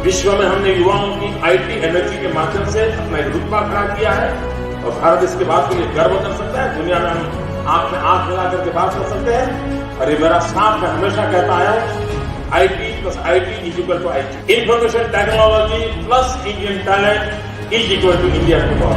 विश्व में हमने युवाओं की आईटी एनर्जी के माध्यम से अपना एक रुतबा खड़ा किया है और भारत इसके बाद के लिए गर्व कर सकता है। दुनिया में हम आंख में आंख लगा करके बात कर सकते हैं। और ये मेरा साथ मैं हमेशा कहता आया हूं, IT plus IT is equal to IT. Information technology plus Indian talent is equal to India today.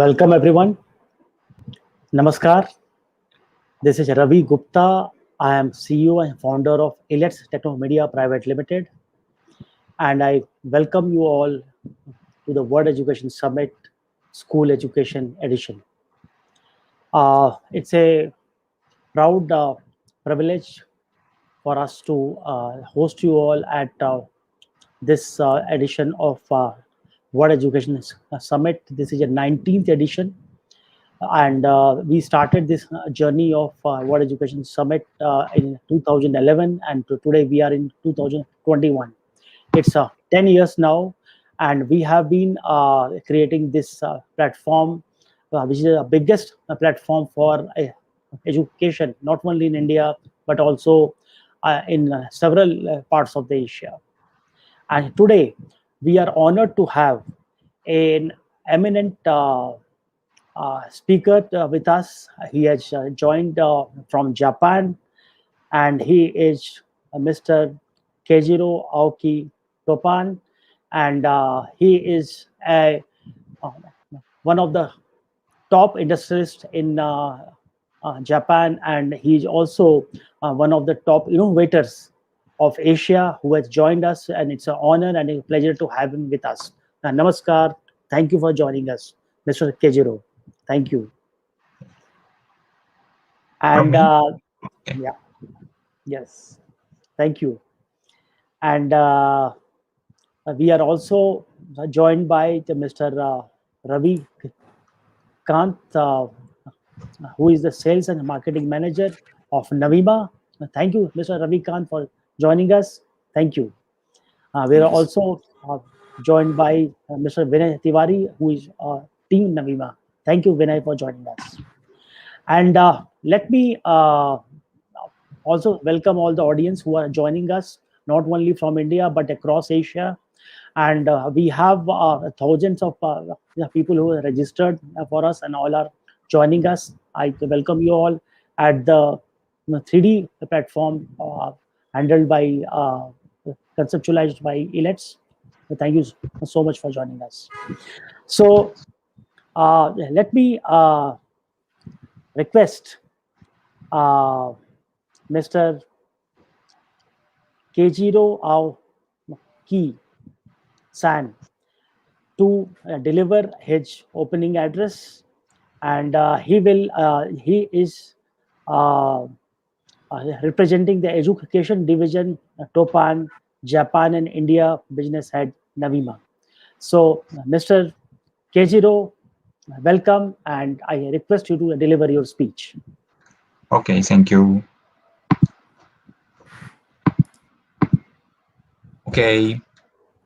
Welcome everyone. Namaskar. This is Ravi Gupta. I am CEO and founder of Elets Technomedia Private Limited. And I welcome you all to the World Education Summit School Education Edition. It's a proud privilege for us to host you all at this edition of World Education Summit. This is a 19th edition. And we started this journey of World Education Summit in 2011, and today we are in 2021. It's 10 years now, and we have been creating this platform, which is the biggest platform for education, not only in India, but also in several parts of the Asia. And today, we are honored to have an eminent speaker with us. He has joined from Japan, and he is Mr. Keijiro Aoki TOPPAN, and he is one of the top industrialists in Japan, and he is also one of the top innovators of Asia who has joined us, and it's an honor and a pleasure to have him with us. Namaskar. Thank you for joining us, Mr. Keijiro. Thank you. And yeah, yes, thank you. And we are also joined by Mr. Ravikant, who is the Sales and Marketing Manager of Navima. Thank you, Mr. Ravikant, for joining us. Thank you. We are also joined by Mr. Vinay Tiwari, who is Team Navima. Thank you, Vinay, for joining us. And let me also welcome all the audience who are joining us, not only from India, but across Asia. And we have thousands of people who are registered for us, and all are joining us. I welcome you all at the 3D platform handled by, conceptualized by Elets. Thank you so much for joining us. So let me request Mr. Keijiro Aoki-san to deliver his opening address, and he is representing the Education Division, TOPPAN, Japan and India Business Head, Navima. So, Mr. Keijiro, welcome, and I request you to deliver your speech. Okay, thank you. Okay,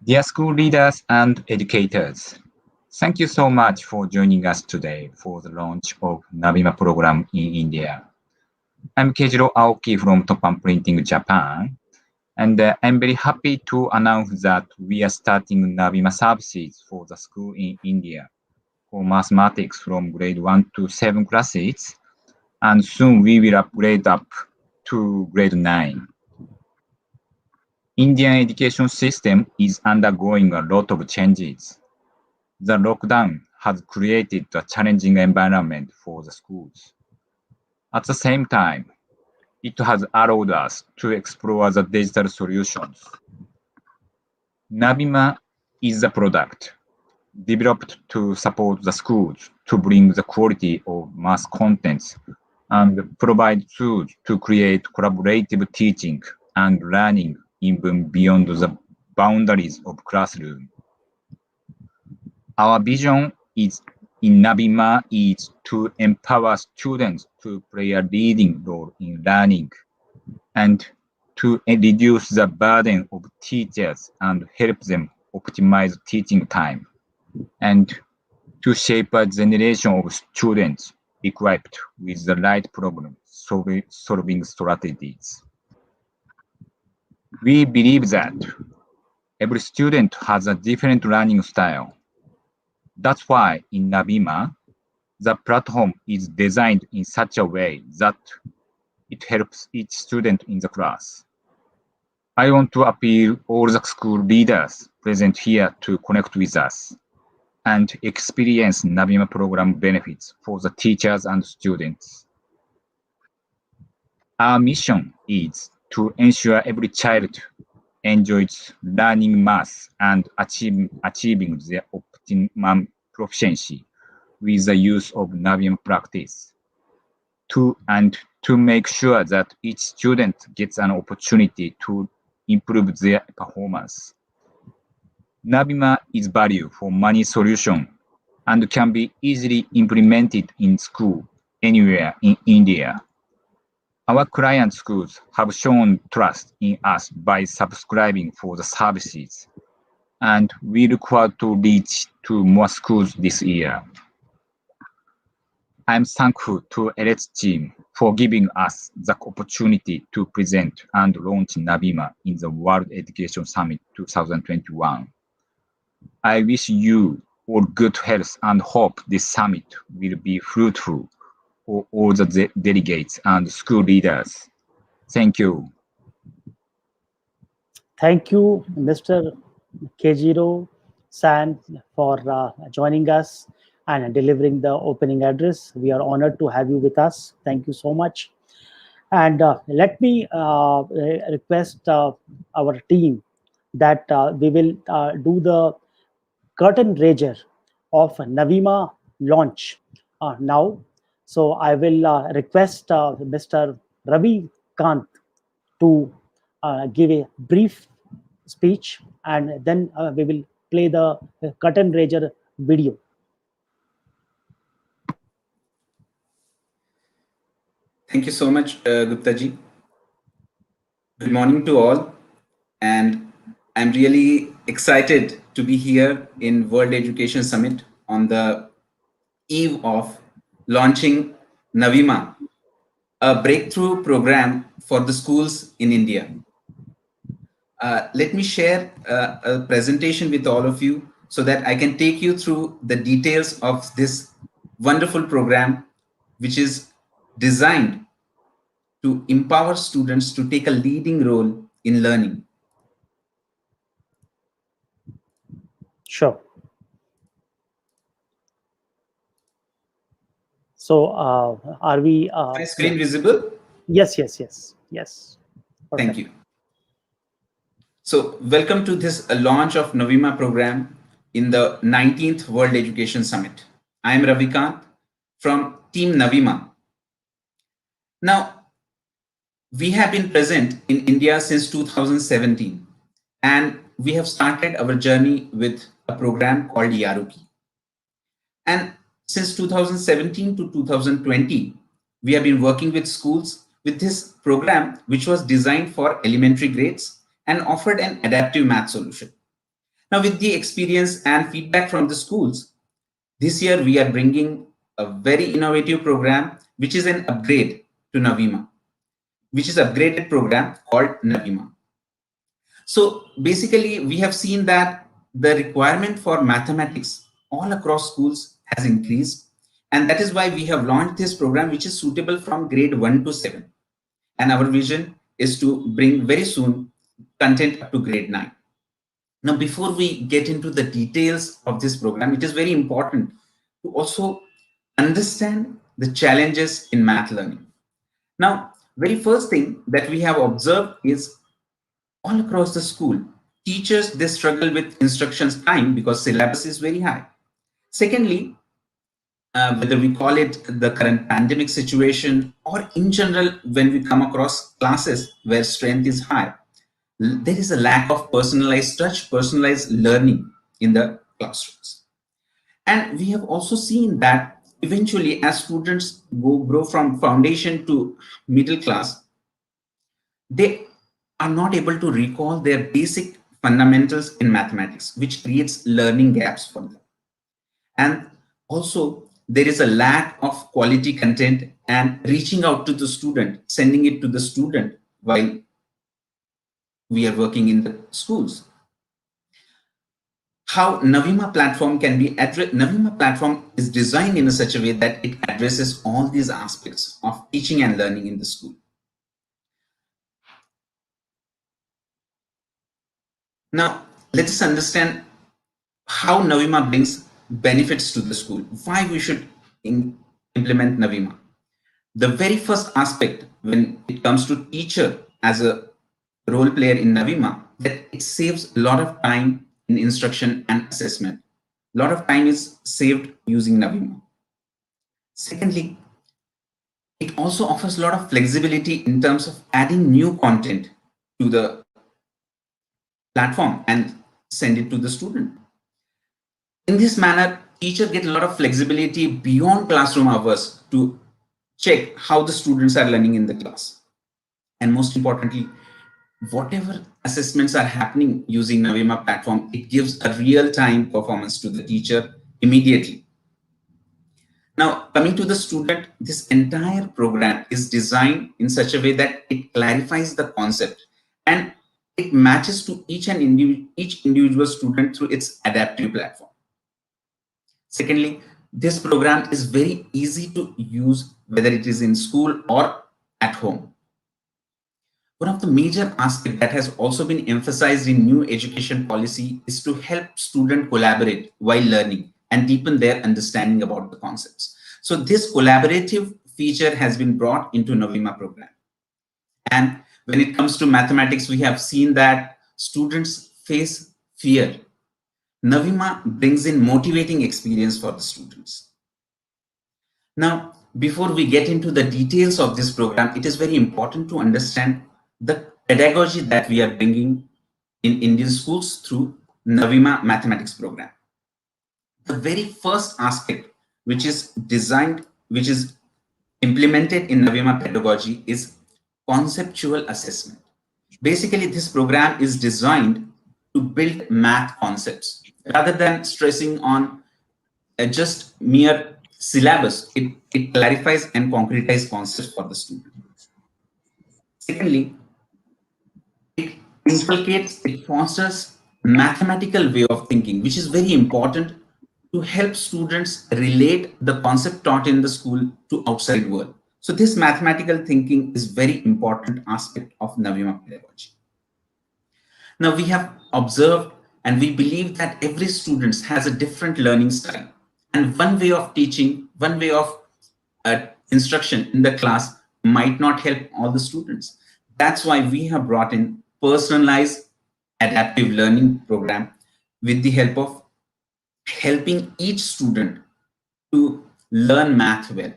dear school leaders and educators, Thank you so much for joining us today for the launch of Navima program in India. I'm Keijiro Aoki from TOPPAN Printing Japan, and I'm very happy to announce that we are starting Navima services for the school in India for mathematics from grade 1 to 7 classes, and soon we will upgrade up to grade 9. Indian education system is undergoing a lot of changes. The lockdown has created a challenging environment for the schools. At the same time, it has allowed us to explore the digital solutions. Navima is a product developed to support the schools to bring the quality of math contents and provide tools to create collaborative teaching and learning even beyond the boundaries of classroom. Our vision is in Navima is to empower students to play a leading role in learning and to reduce the burden of teachers and help them optimize teaching time, and to shape a generation of students equipped with the right problem solving strategies. We believe that every student has a different learning style. That's why in Navima, the platform is designed in such a way that it helps each student in the class. I want to appeal all the school leaders present here to connect with us and experience Navima program benefits for the teachers and students. Our mission is to ensure every child enjoys learning math and achieving their optimum proficiency with the use of Navima practice. To make sure that each student gets an opportunity to improve their performance. Navima is value for money solution and can be easily implemented in school anywhere in India. Our client schools have shown trust in us by subscribing for the services, and we look forward to reach to more schools this year. I'm thankful to Elets team for giving us the opportunity to present and launch Navima in the World Education Summit 2021. I wish you all good health and hope this summit will be fruitful for all the delegates and school leaders. Thank you. Thank you, Mr. Keijiro San, for joining us and delivering the opening address. We are honored to have you with us. Thank you so much. And let me request our team that we will do the curtain raiser of Navima launch now. So I will request Mr. Ravikant to give a brief speech, and then we will play the curtain raiser video. Thank you so much, Gupta ji. Good morning to all, and I'm really excited to be here in World Education Summit on the eve of launching Navima, a breakthrough program for the schools in India. Let me share a presentation with all of you so that I can take you through the details of this wonderful program, which is designed to empower students to take a leading role in learning. Sure. So are we... My screen visible? Yes. Perfect. Thank you. So welcome to this launch of Navima program in the 19th World Education Summit. I am Ravikant from Team Navima. Now, we have been present in India since 2017, and we have started our journey with a program called Aoki. And since 2017 to 2020, we have been working with schools with this program, which was designed for elementary grades and offered an adaptive math solution. Now, with the experience and feedback from the schools, This year, we are bringing a very innovative program, which is an upgrade to Navima, which is an upgraded program called Navima. So basically, we have seen that the requirement for mathematics all across schools has increased. And that is why we have launched this program, which is suitable from grade 1 to 7. And our vision is to bring very soon content up to grade 9. Now, before we get into the details of this program, it is very important to also understand the challenges in math learning. Now, very first thing that we have observed is all across the school, teachers, they struggle with instructions time because syllabus is very high. Secondly, whether we call it the current pandemic situation or in general, when we come across classes where strength is high, there is a lack of personalized touch, personalized learning in the classrooms. And we have also seen that eventually as students grow from foundation to middle class, they are not able to recall their basic fundamentals in mathematics, which creates learning gaps for them. And also, there is a lack of quality content and reaching out to the student, sending it to the student while we are working in the schools. How Navima platform can be addressed. Navima platform is designed in such a way that it addresses all these aspects of teaching and learning in the school. Now, let us understand how Navima brings benefits to the school, why we should implement Navima. The very first aspect when it comes to teacher as a role player in Navima, that it saves a lot of time in instruction and assessment. A lot of time is saved using Navima. Secondly, it also offers a lot of flexibility in terms of adding new content to the platform and send it to the student. In this manner, teachers get a lot of flexibility beyond classroom hours to check how the students are learning in the class. And most importantly, whatever assessments are happening using Navima platform, it gives a real-time performance to the teacher immediately. Now, coming to the student, this entire program is designed in such a way that it clarifies the concept and it matches to each individual student through its adaptive platform. Secondly, this program is very easy to use, whether it is in school or at home. One of the major aspects that has also been emphasized in new education policy is to help students collaborate while learning and deepen their understanding about the concepts. So this collaborative feature has been brought into Navima program. And when it comes to mathematics, we have seen that students face fear. Navima brings in motivating experience for the students. Now, before we get into the details of this program, it is very important to understand the pedagogy that we are bringing in Indian schools through Navima mathematics program. The very first aspect which is designed, which is implemented in Navima pedagogy is conceptual assessment. Basically, this program is designed to build math concepts rather than stressing on just mere syllabus. It clarifies and concretizes concepts for the student. Secondly, it fosters mathematical way of thinking, which is very important to help students relate the concept taught in the school to outside world. So this mathematical thinking is very important aspect of Navima pedagogy. Now we have observed and we believe that every student has a different learning style, and one way of teaching, one way of instruction in the class might not help all the students. That's why we have brought in personalized adaptive learning program with the help of helping each student to learn math well.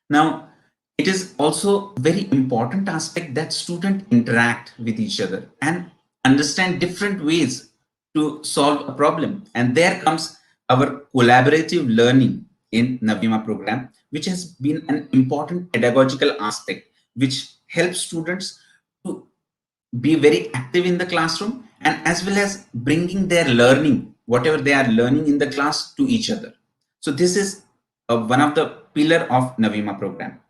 Now, it is also very important aspect that students interact with each other and understand different ways to solve a problem. And there comes our collaborative learning in Navima program, which has been an important pedagogical aspect, which helps students to be very active in the classroom and as well as bringing their learning whatever they are learning in the class to each other. So this is one of the pillar of Navima program.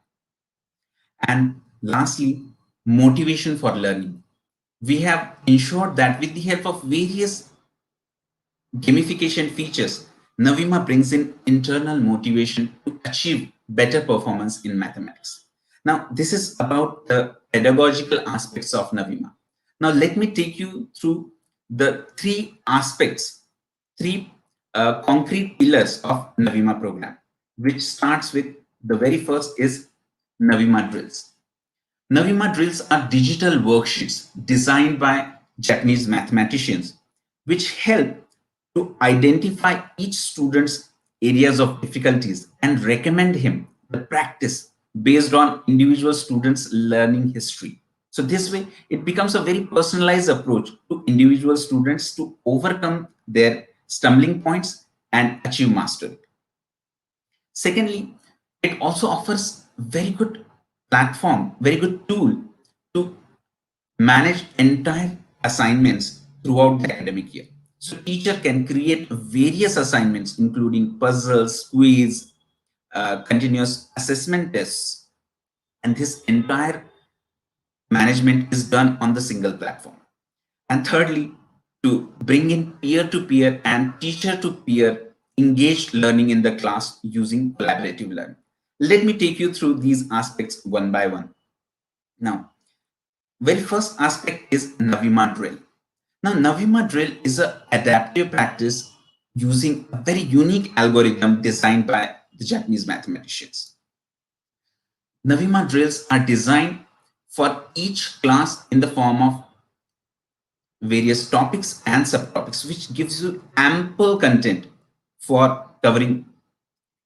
And lastly, motivation for learning. We have ensured that with the help of various gamification features, Navima brings in internal motivation to achieve better performance in mathematics. Now, this is about the pedagogical aspects of Navima. Now, let me take you through the three aspects, three concrete pillars of Navima program, which starts with the very first is Navima drills. Navima drills are digital worksheets designed by Japanese mathematicians, which help to identify each student's areas of difficulties and recommend him the practice based on individual students' learning history. So this way, it becomes a very personalized approach to individual students to overcome their stumbling points and achieve mastery. Secondly, it also offers very good platform, very good tool to manage entire assignments throughout the academic year. So teacher can create various assignments, including puzzles, quiz, continuous assessment tests, and this entire management is done on the single platform. And thirdly, to bring in peer-to-peer and teacher-to-peer engaged learning in the class using collaborative learning. Let me take you through these aspects one by one. Now, very first aspect is Navima drill. Now, Navima drill is an adaptive practice using a very unique algorithm designed by the Japanese mathematicians. Navima drills are designed for each class in the form of various topics and subtopics, which gives you ample content for covering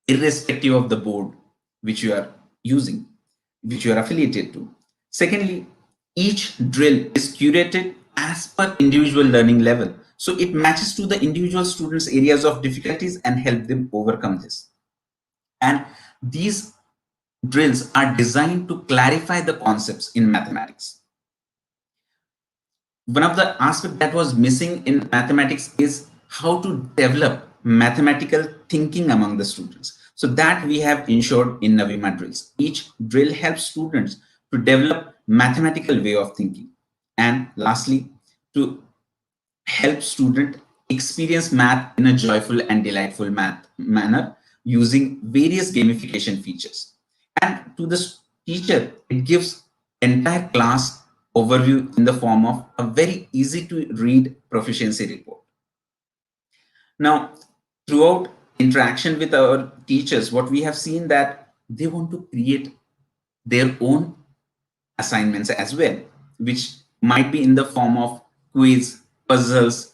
irrespective of the board which you are using, which you are affiliated to. Secondly, each drill is curated as per individual learning level. So it matches to the individual students' areas of difficulties and help them overcome this. And these drills are designed to clarify the concepts in mathematics. One of the aspects that was missing in mathematics is how to develop mathematical thinking among the students. So that we have ensured in Navima drills. Each drill helps students to develop mathematical way of thinking. And lastly, to help students experience math in a joyful and delightful manner using various gamification features. And to the teacher, it gives entire class overview in the form of a very easy to read proficiency report. Now, throughout interaction with our teachers, what we have seen that they want to create their own assignments as well, which might be in the form of quiz, puzzles,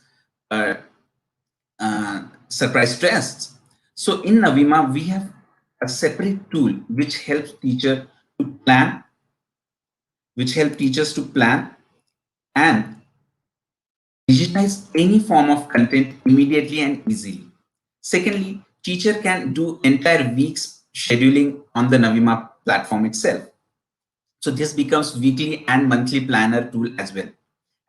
surprise tests. So in Navima, we have a separate tool which helps teachers to plan, and digitize any form of content immediately and easily. Secondly, teacher can do entire weeks scheduling on the Navima platform itself. So this becomes weekly and monthly planner tool as well.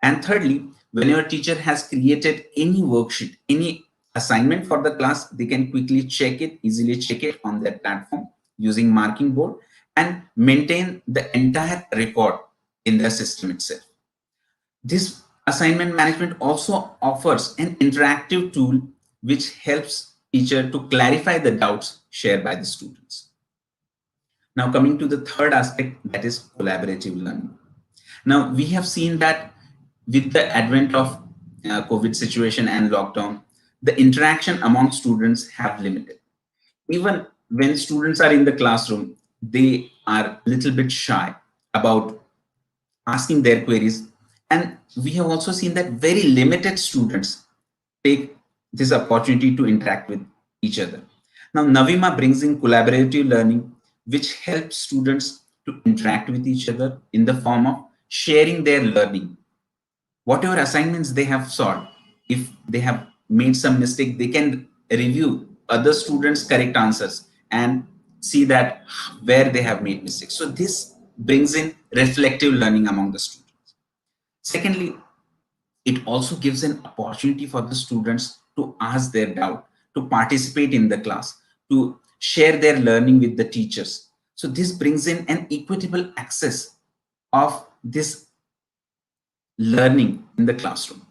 And thirdly, whenever teacher has created any worksheet, any assignment for the class, they can quickly check it, easily check it on their platform using marking board and maintain the entire record in their system itself. This assignment management also offers an interactive tool which helps teacher to clarify the doubts shared by the students. Now coming to the third aspect, that is collaborative learning. Now we have seen that with the advent of COVID situation and lockdown, the interaction among students have limited. Even when students are in the classroom, they are a little bit shy about asking their queries. And we have also seen that very limited students take this opportunity to interact with each other. Now, Navima brings in collaborative learning, which helps students to interact with each other in the form of sharing their learning. Whatever assignments they have solved, if they have made some mistake, they can review other students' correct answers and see that where they have made mistakes. So this brings in reflective learning among the students. Secondly, it also gives an opportunity for the students to to ask their doubt, to participate in the class, to share their learning with the teachers. So this brings in an equitable access of this learning in the classroom.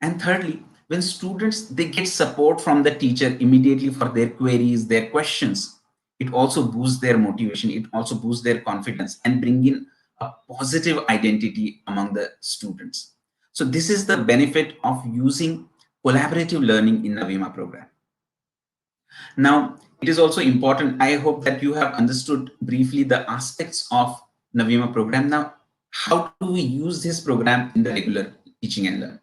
And thirdly, when students, they get support from the teacher immediately for their queries, their questions, it also boosts their motivation, it also boosts their confidence and bring in a positive identity among the students. So this is the benefit of using collaborative learning in Navima program. Now, it is also important, I hope that you have understood briefly the aspects of Navima program. Now, how do we use this program in the regular teaching and learning?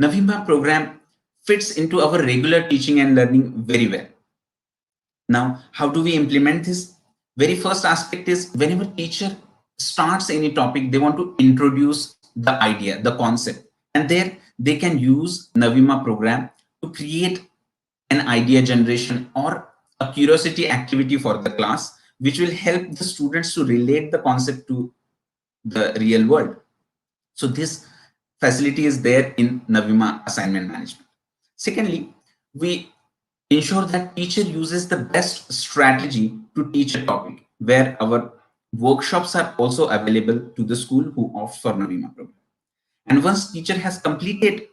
Navima program fits into our regular teaching and learning very well. Now, how do we implement this? Very first aspect is whenever teacher starts any topic, they want to introduce the idea, the concept, and there they can use Navima program to create an idea generation or a curiosity activity for the class, which will help the students to relate the concept to the real world. So this facility is there in Navima assignment management. Secondly, we ensure that teacher uses the best strategy to teach a topic, where our workshops are also available to the school who opt for Navima program. And once teacher has completed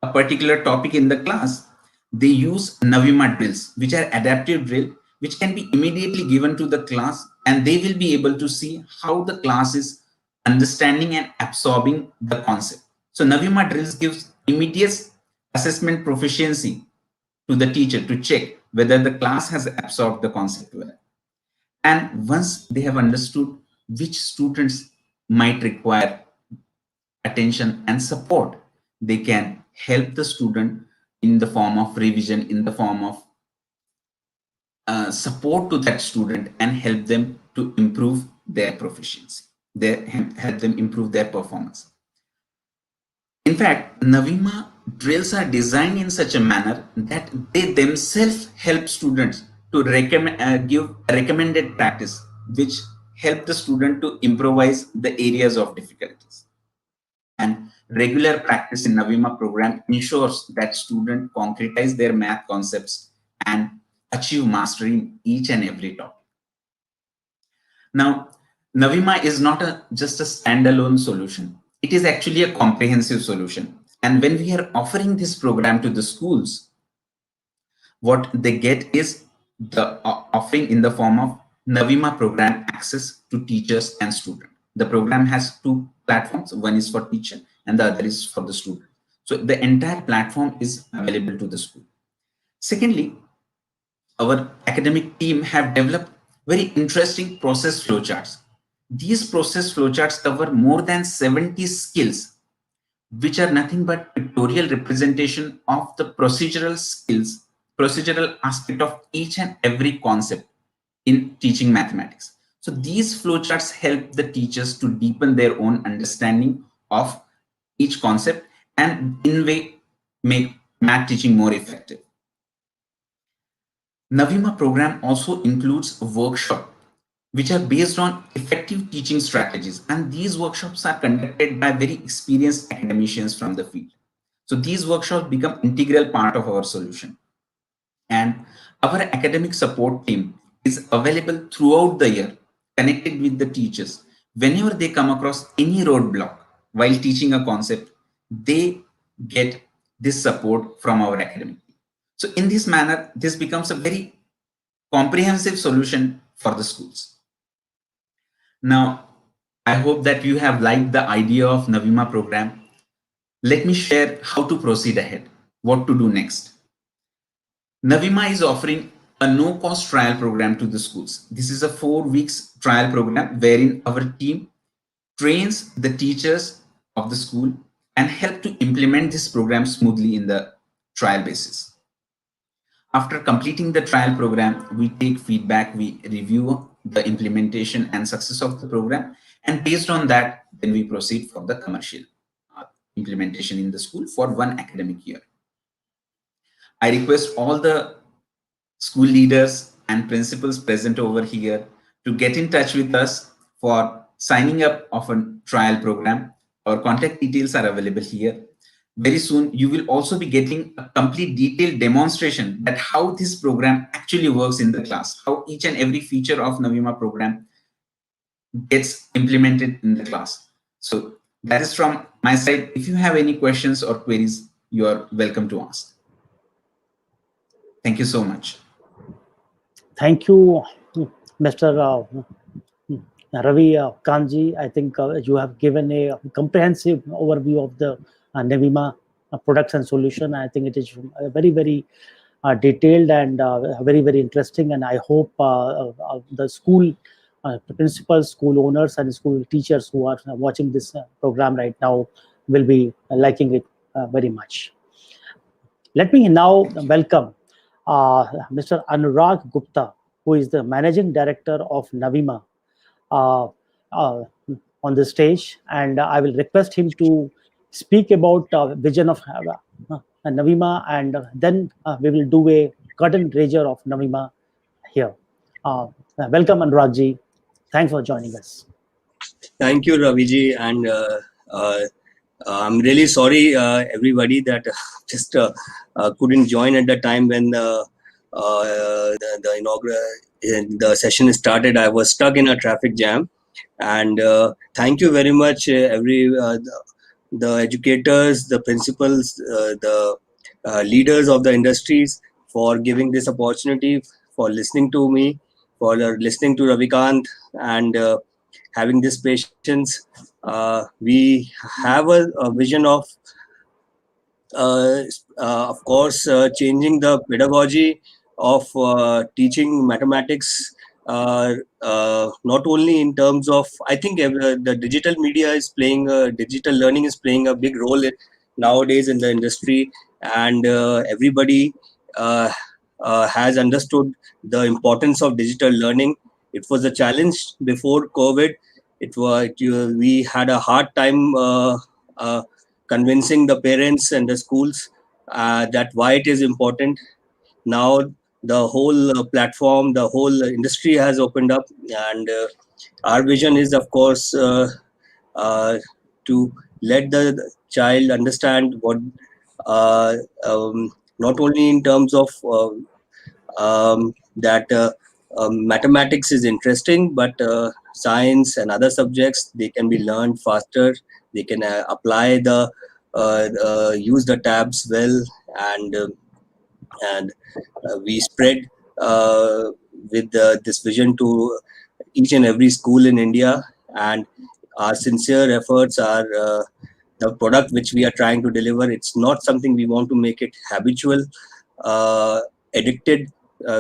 a particular topic in the class, they use Navima drills, which are adaptive drill, which can be immediately given to the class, and they will be able to see how the class is understanding and absorbing the concept. So Navima drills gives immediate assessment proficiency to the teacher to check whether the class has absorbed the concept well. And once they have understood which students might require attention and support, they can help the student in the form of revision, in the form of support to that student, and help them to improve their proficiency, help them improve their performance. In fact, Navima drills are designed in such a manner that they themselves help students to give a recommended practice, which help the student to improvise the areas of difficulties. And regular practice in Navima program ensures that students concretize their math concepts and achieve mastery in each and every topic. Now, Navima is not just a standalone solution. It is actually a comprehensive solution. And when we are offering this program to the schools, what they get is the offering in the form of Navima program access to teachers and students. The program has two platforms. One is for teacher and the other is for the student. So the entire platform is available to the school. Secondly, our academic team have developed very interesting process flowcharts. These process flowcharts cover more than 70 skills, which are nothing but pictorial representation of the procedural skills, procedural aspect of each and every concept in teaching mathematics. So these flowcharts help the teachers to deepen their own understanding of each concept and in a way make math teaching more effective. Navima program also includes a workshop which are based on effective teaching strategies, and these workshops are conducted by very experienced academicians from the field. So these workshops become integral part of our solution, and our academic support team is available throughout the year, connected with the teachers. Whenever they come across any roadblock while teaching a concept, they get this support from our academic team. So in this manner, this becomes a very comprehensive solution for the schools. Now, I hope that you have liked the idea of Navima program. Let me share how to proceed ahead, what to do next. Navima is offering a no-cost trial program to the schools. This is a 4 weeks trial program wherein our team trains the teachers of the school and help to implement this program smoothly in the trial basis. After completing the trial program, we take feedback, we review the implementation and success of the program, and based on that, then we proceed for the commercial implementation in the school for 1 academic year. I request all the school leaders and principals present over here to get in touch with us for signing up of a trial program. Our contact details are available here. very soon you will also be getting a complete detailed demonstration that how this program actually works in the class, how each and every feature of Navima program gets implemented in the class. So that is from my side. If you have any questions or queries, you are welcome to ask. Thank you so much. Thank you, Mr. Ravi Kanji. I think you have given a comprehensive overview of the Navima products and solution. I think it is very, very detailed and very, very interesting. And I hope the school principals, school owners, and school teachers who are watching this program right now will be liking it very much. Let me now welcome Mr. Anurag Gupta, who is the Managing Director of Navima, uh, uh, on the stage, and I will request him to speak about vision of Navima, and then we will do a curtain raiser of Navima here. Welcome, Anurag ji. Thanks for joining us. Thank you, Raviji, and I'm really sorry, everybody, that just couldn't join at the time when the session started. I was stuck in a traffic jam, and thank you very much, the educators, the principals, the leaders of the industries for giving this opportunity, for listening to me, for listening to Ravikant, and having this patience. We have a vision of course, changing the pedagogy of teaching mathematics, not only in terms of, I think the digital media is playing, digital learning is playing a big role nowadays in the industry, and everybody has understood the importance of digital learning. It was a challenge before COVID. We had a hard time convincing the parents and the schools that why it is important. Now the whole platform, the whole industry has opened up, and our vision is, of course, to let the child understand what, not only in terms of that mathematics is interesting, but science and other subjects, they can be learned faster. They can apply use the tabs well, and we spread with this vision to each and every school in India. And our sincere efforts are the product which we are trying to deliver. It's not something we want to make it habitual, addicted.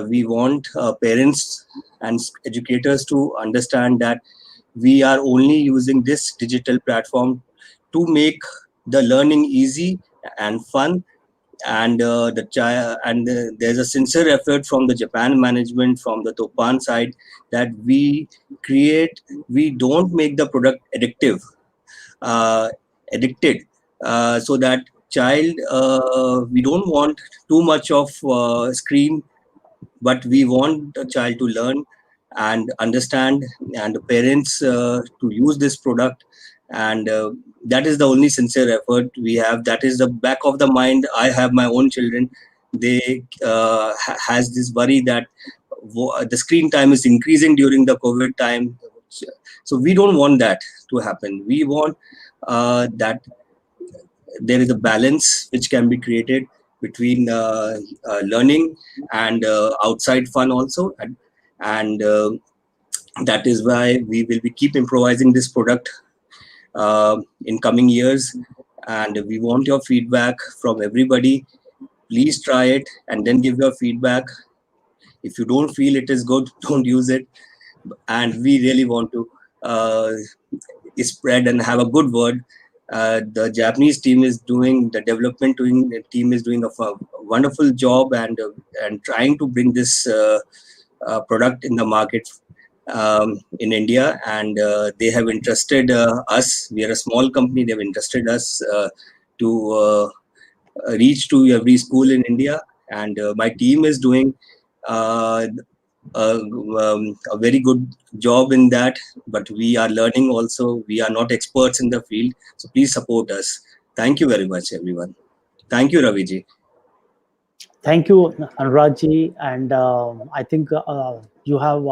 We want parents and educators to understand that we are only using this digital platform to make the learning easy and fun. And there's a sincere effort from the Japan management, from the TOPPAN side, that we don't make the product addicted, so that child, we don't want too much of screen, but we want the child to learn and understand, and the parents to use this product. And that is the only sincere effort we have. That is the back of the mind. I have my own children. They has this worry that the screen time is increasing during the COVID time. So we don't want that to happen. We want that there is a balance which can be created between learning and outside fun also. And that is why we will be keep improvising this product in coming years. And we want your feedback from everybody. Please try it and then give your feedback. If you don't feel it is good, don't use it. And we really want to spread and have a good word. The Japanese team is doing, the development team is doing a wonderful job, and trying to bring this product in the market in India. And they have interested us. We are a small company. They have interested us to reach to every school in India. And my team is doing a very good job in that, but we are learning also. We are not experts in the field, so please support us. Thank you very much, everyone. Thank you, Raviji. Thank you, Anuragji. And I think you have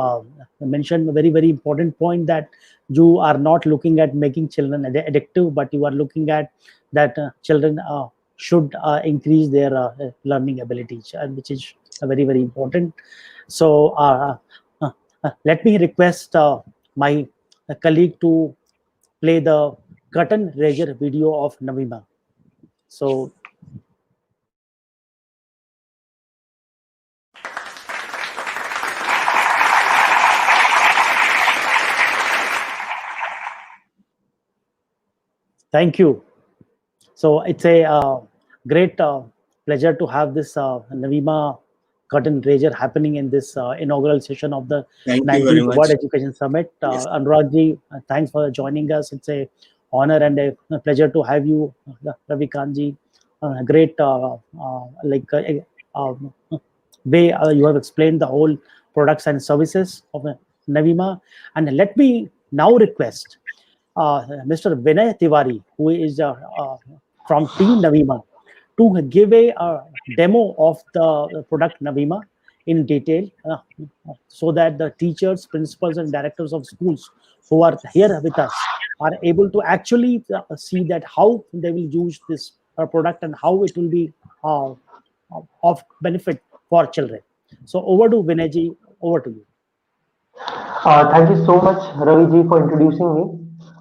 mentioned a very, very important point that you are not looking at making children addictive, but you are looking at that children should increase their learning abilities, which is very, very important. So let me request my colleague to play the curtain raiser video of Navima. So thank you. So it's a great pleasure to have this Navima curtain raiser happening in this inaugural session of the Thank you very 19th much. World Education Summit. Yes. Anuragji, thanks for joining us. It's a honor and a pleasure to have you, Ravikantji. Great way you have explained the whole products and services of Navima. And let me now request Mr. Vinay Tiwari, who is from Team Navima, to give a demo of the product Navima in detail so that the teachers, principals, and directors of schools who are here with us are able to actually see that how they will use this product and how it will be of benefit for children. So over to Vinayji, over to you. Thank you so much, Ravi ji, for introducing me.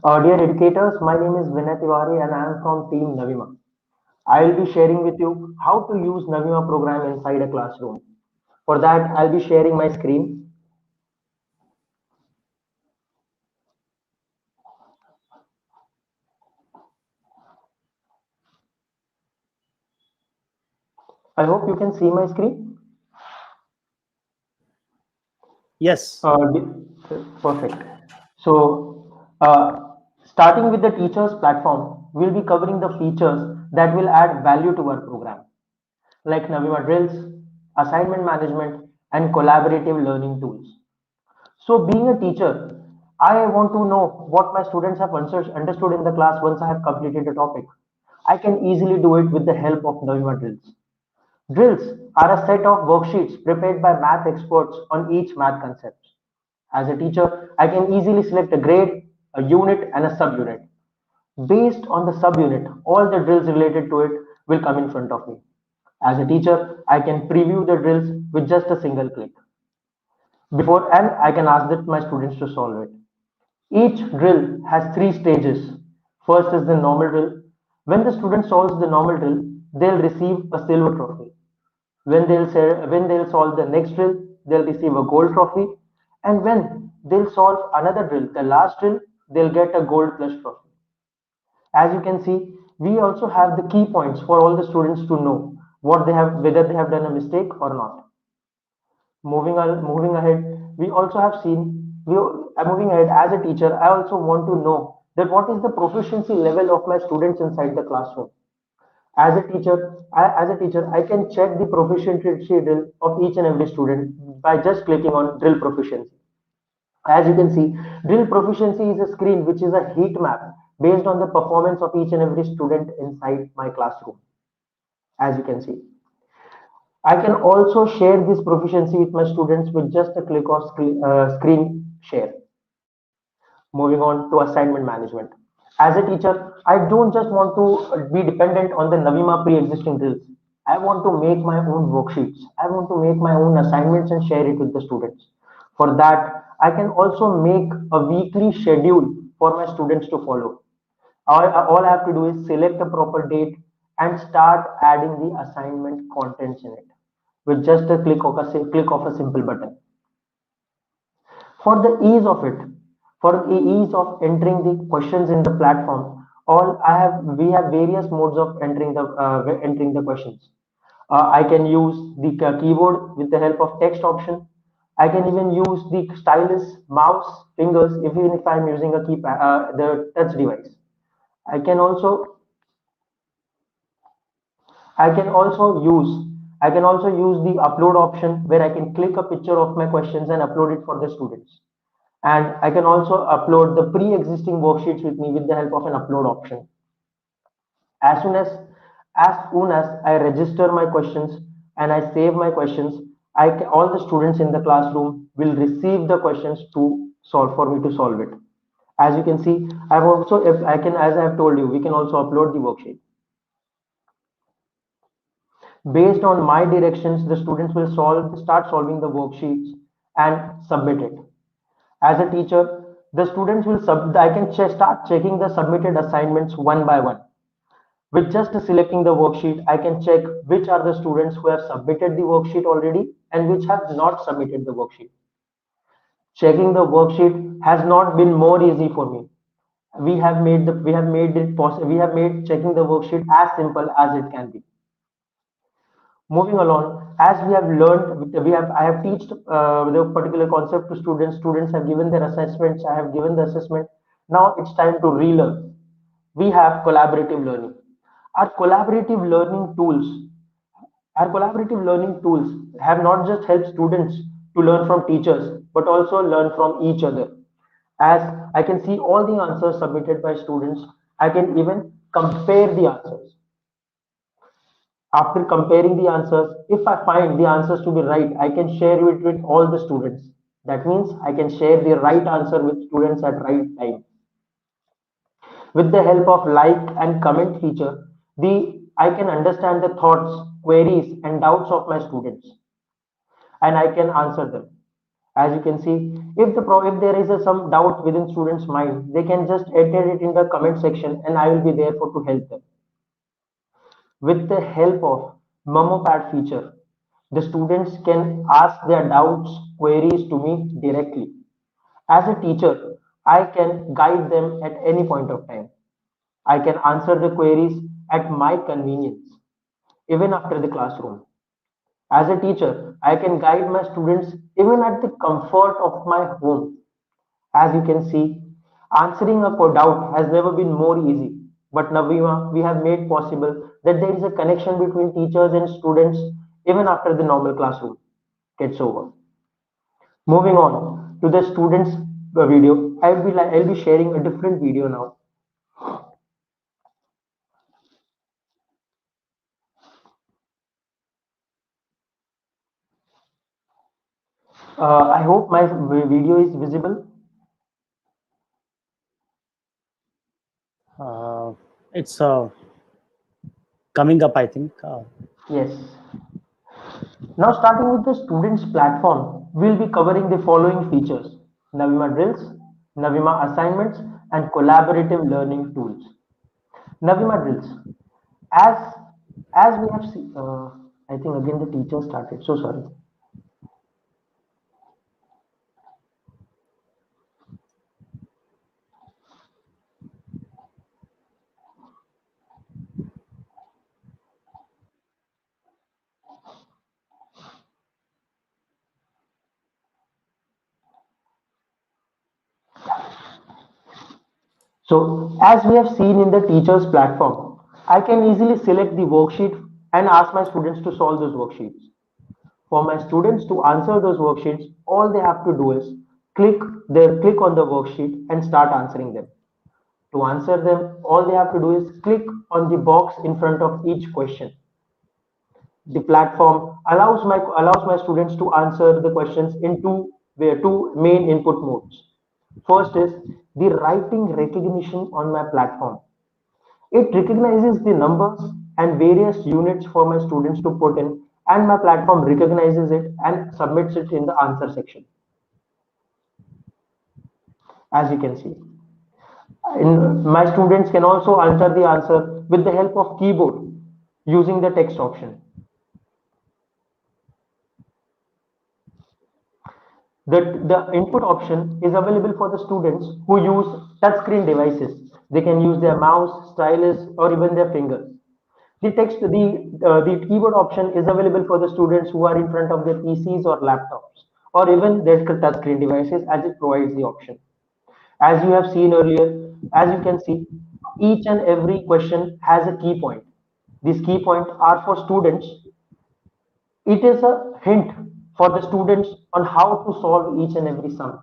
Dear educators, my name is Vinay Tiwari and I am from Team Navima. I will be sharing with you how to use Navima program inside a classroom. For that, I'll be sharing my screen. I hope you can see my screen. Yes. Perfect. So, starting with the teachers platform, we'll be covering the features that will add value to our program, like Navima drills, assignment management, and collaborative learning tools. So, being a teacher, I want to know what my students have understood in the class once I have completed the topic. I can easily do it with the help of Navima drills. Drills are a set of worksheets prepared by math experts on each math concept. As a teacher, I can easily select a grade, a unit, and a subunit. Based on the subunit, all the drills related to it will come in front of me. As a teacher, I can preview the drills with just a single click. And I can ask my students to solve it. Each drill has three stages. First is the normal drill. When the student solves the normal drill, they'll receive a silver trophy. When they'll solve the next drill, they'll receive a gold trophy. And when they'll solve another drill, the last drill, they'll get a gold plus trophy. As you can see, we also have the key points for all the students to know whether they have done a mistake or not. Moving ahead, we also have seen, moving ahead as a teacher, I also want to know that what is the proficiency level of my students inside the classroom. As a teacher, I can check the proficiency drill of each and every student by just clicking on drill proficiency. As you can see, drill proficiency is a screen which is a heat map based on the performance of each and every student inside my classroom. As you can see, I can also share this proficiency with my students with just a click of screen share. Moving on to assignment management. As a teacher, I don't just want to be dependent on the Navima pre-existing drills. I want to make my own worksheets. I want to make my own assignments and share it with the students. For that, I can also make a weekly schedule for my students to follow. All I have to do is select a proper date and start adding the assignment contents in it with just a click of a simple button. For the ease of it, for the ease of entering the questions in the platform, we have various modes of entering the questions. I can use the keyboard with the help of text option. I can even use the stylus, mouse, fingers, even if I'm using a keypad, the touch device. I can also I can also use I can also use the upload option where I can click a picture of my questions and upload it for the students. And I can also upload the pre-existing worksheets with me with the help of an upload option. As soon as I register my questions and I save my questions, all the students in the classroom will receive the questions to solve for me to solve it. As you can see, I've also, if I can, as I've told you, we can also upload the worksheet. Based on my directions, the students will start solving the worksheets and submit it. As a teacher, the students will I can start checking the submitted assignments one by one. With just selecting the worksheet, I can check which are the students who have submitted the worksheet already and which have not submitted the worksheet. Checking the worksheet has not been more easy for me. We have made it possible. We have made checking the worksheet as simple as it can be. Moving along, as we have learned, I have taught the particular concept to students. Students have given their assessments. I have given the assessment. Now it's time to relearn. We have collaborative learning. Our collaborative learning tools, our collaborative learning tools have not just helped students to learn from teachers, but also learn from each other. As I can see all the answers submitted by students, I can even compare the answers. After comparing the answers, if I find the answers to be right, I can share it with all the students. That means I can share the right answer with students at right time. With the help of like and comment feature, I can understand the thoughts, queries, and doubts of my students, and I can answer them. As you can see, if there is some doubt within students' mind, they can just enter it in the comment section, and I will be there to help them. With the help of MemoPad feature, the students can ask their doubts, queries to me directly. As a teacher, I can guide them at any point of time. I can answer the queries at my convenience, even after the classroom. As a teacher, I can guide my students even at the comfort of my home. As you can see, answering a doubt has never been more easy. But Navima, we have made possible that there is a connection between teachers and students even after the normal classroom gets over. Moving on to the students' video, I'll be sharing a different video now. I hope my video is visible. It's coming up, I think. Yes. Now starting with the students platform, we'll be covering the following features: Navima drills, Navima assignments, and collaborative learning tools. Navima drills. As as we have seen, I think again the teacher started. So sorry. So as we have seen in the teachers platform, I can easily select the worksheet and ask my students to solve those worksheets. For my students to answer those worksheets, all they have to do is click on the worksheet and start answering them. To answer them, all they have to do is click on the box in front of each question. The platform allows my students to answer the questions in two main input modes. First is the writing recognition on my platform. It recognizes the numbers and various units for my students to put in, and my platform recognizes it and submits it in the answer section. As you can see, my students can also enter the answer with the help of keyboard using the text option. The input option is available for the students who use touchscreen devices. They can use their mouse, stylus, or even their fingers. The keyboard option is available for the students who are in front of their PCs or laptops, or even their touchscreen devices, as it provides the option. As you have seen earlier, as you can see, each and every question has a key point. These key points are for students. It is a hint for the students on how to solve each and every sum.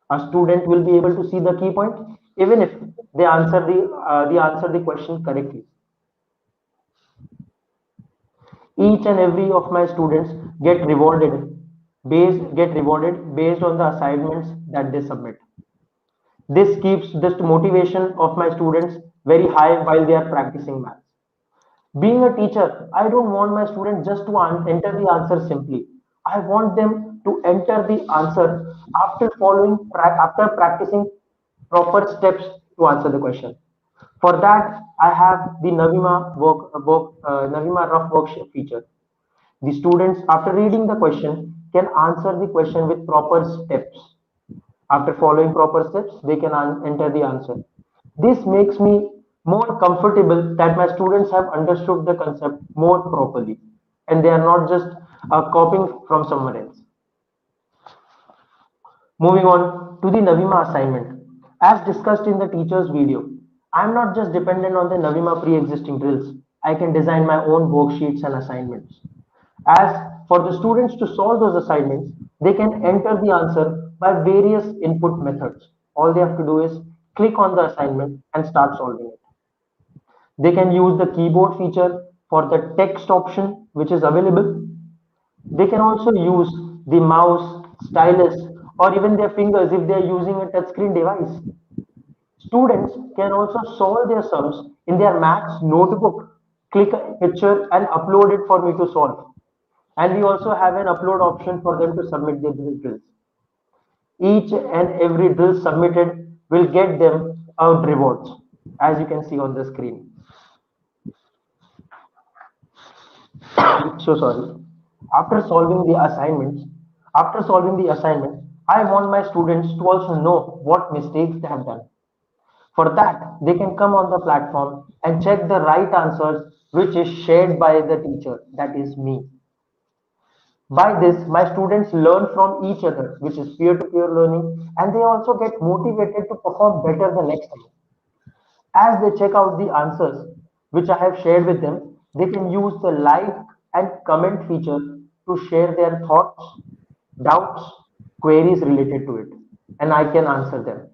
A student will be able to see the key point even if they answer the question correctly. Each and every of my students get rewarded based on the assignments that they submit. This keeps the motivation of my students very high while they are practicing maths. Being a teacher, I don't want my students just to enter the answer simply. I want them to enter the answer after practicing proper steps to answer the question. For that, I have the Navima rough worksheet feature. The students, after reading the question, can answer the question with proper steps. After following proper steps, they can enter the answer. This makes me more comfortable that my students have understood the concept more properly and they are not just copying from someone else. Moving on to the Navima assignment. As discussed in the teacher's video, I am not just dependent on the Navima pre-existing drills. I can design my own worksheets and assignments. As for the students to solve those assignments, they can enter the answer by various input methods. All they have to do is click on the assignment and start solving it. They can use the keyboard feature for the text option which is available. They can also use the mouse, stylus, or even their fingers if they are using a touchscreen device. Students can also solve their sums in their maths notebook. Click a picture and upload it for me to solve. And we also have an upload option for them to submit their drills. Each and every drill submitted will get them out rewards, as you can see on the screen. So sorry. After solving the assignments, I want my students to also know what mistakes they have done. For that, they can come on the platform and check the right answers which is shared by the teacher, that is me. By this, my students learn from each other, which is peer-to-peer learning, and they also get motivated to perform better the next time. As they check out the answers which I have shared with them, they can use the like and comment feature to share their thoughts, doubts, queries related to it, and I can answer them.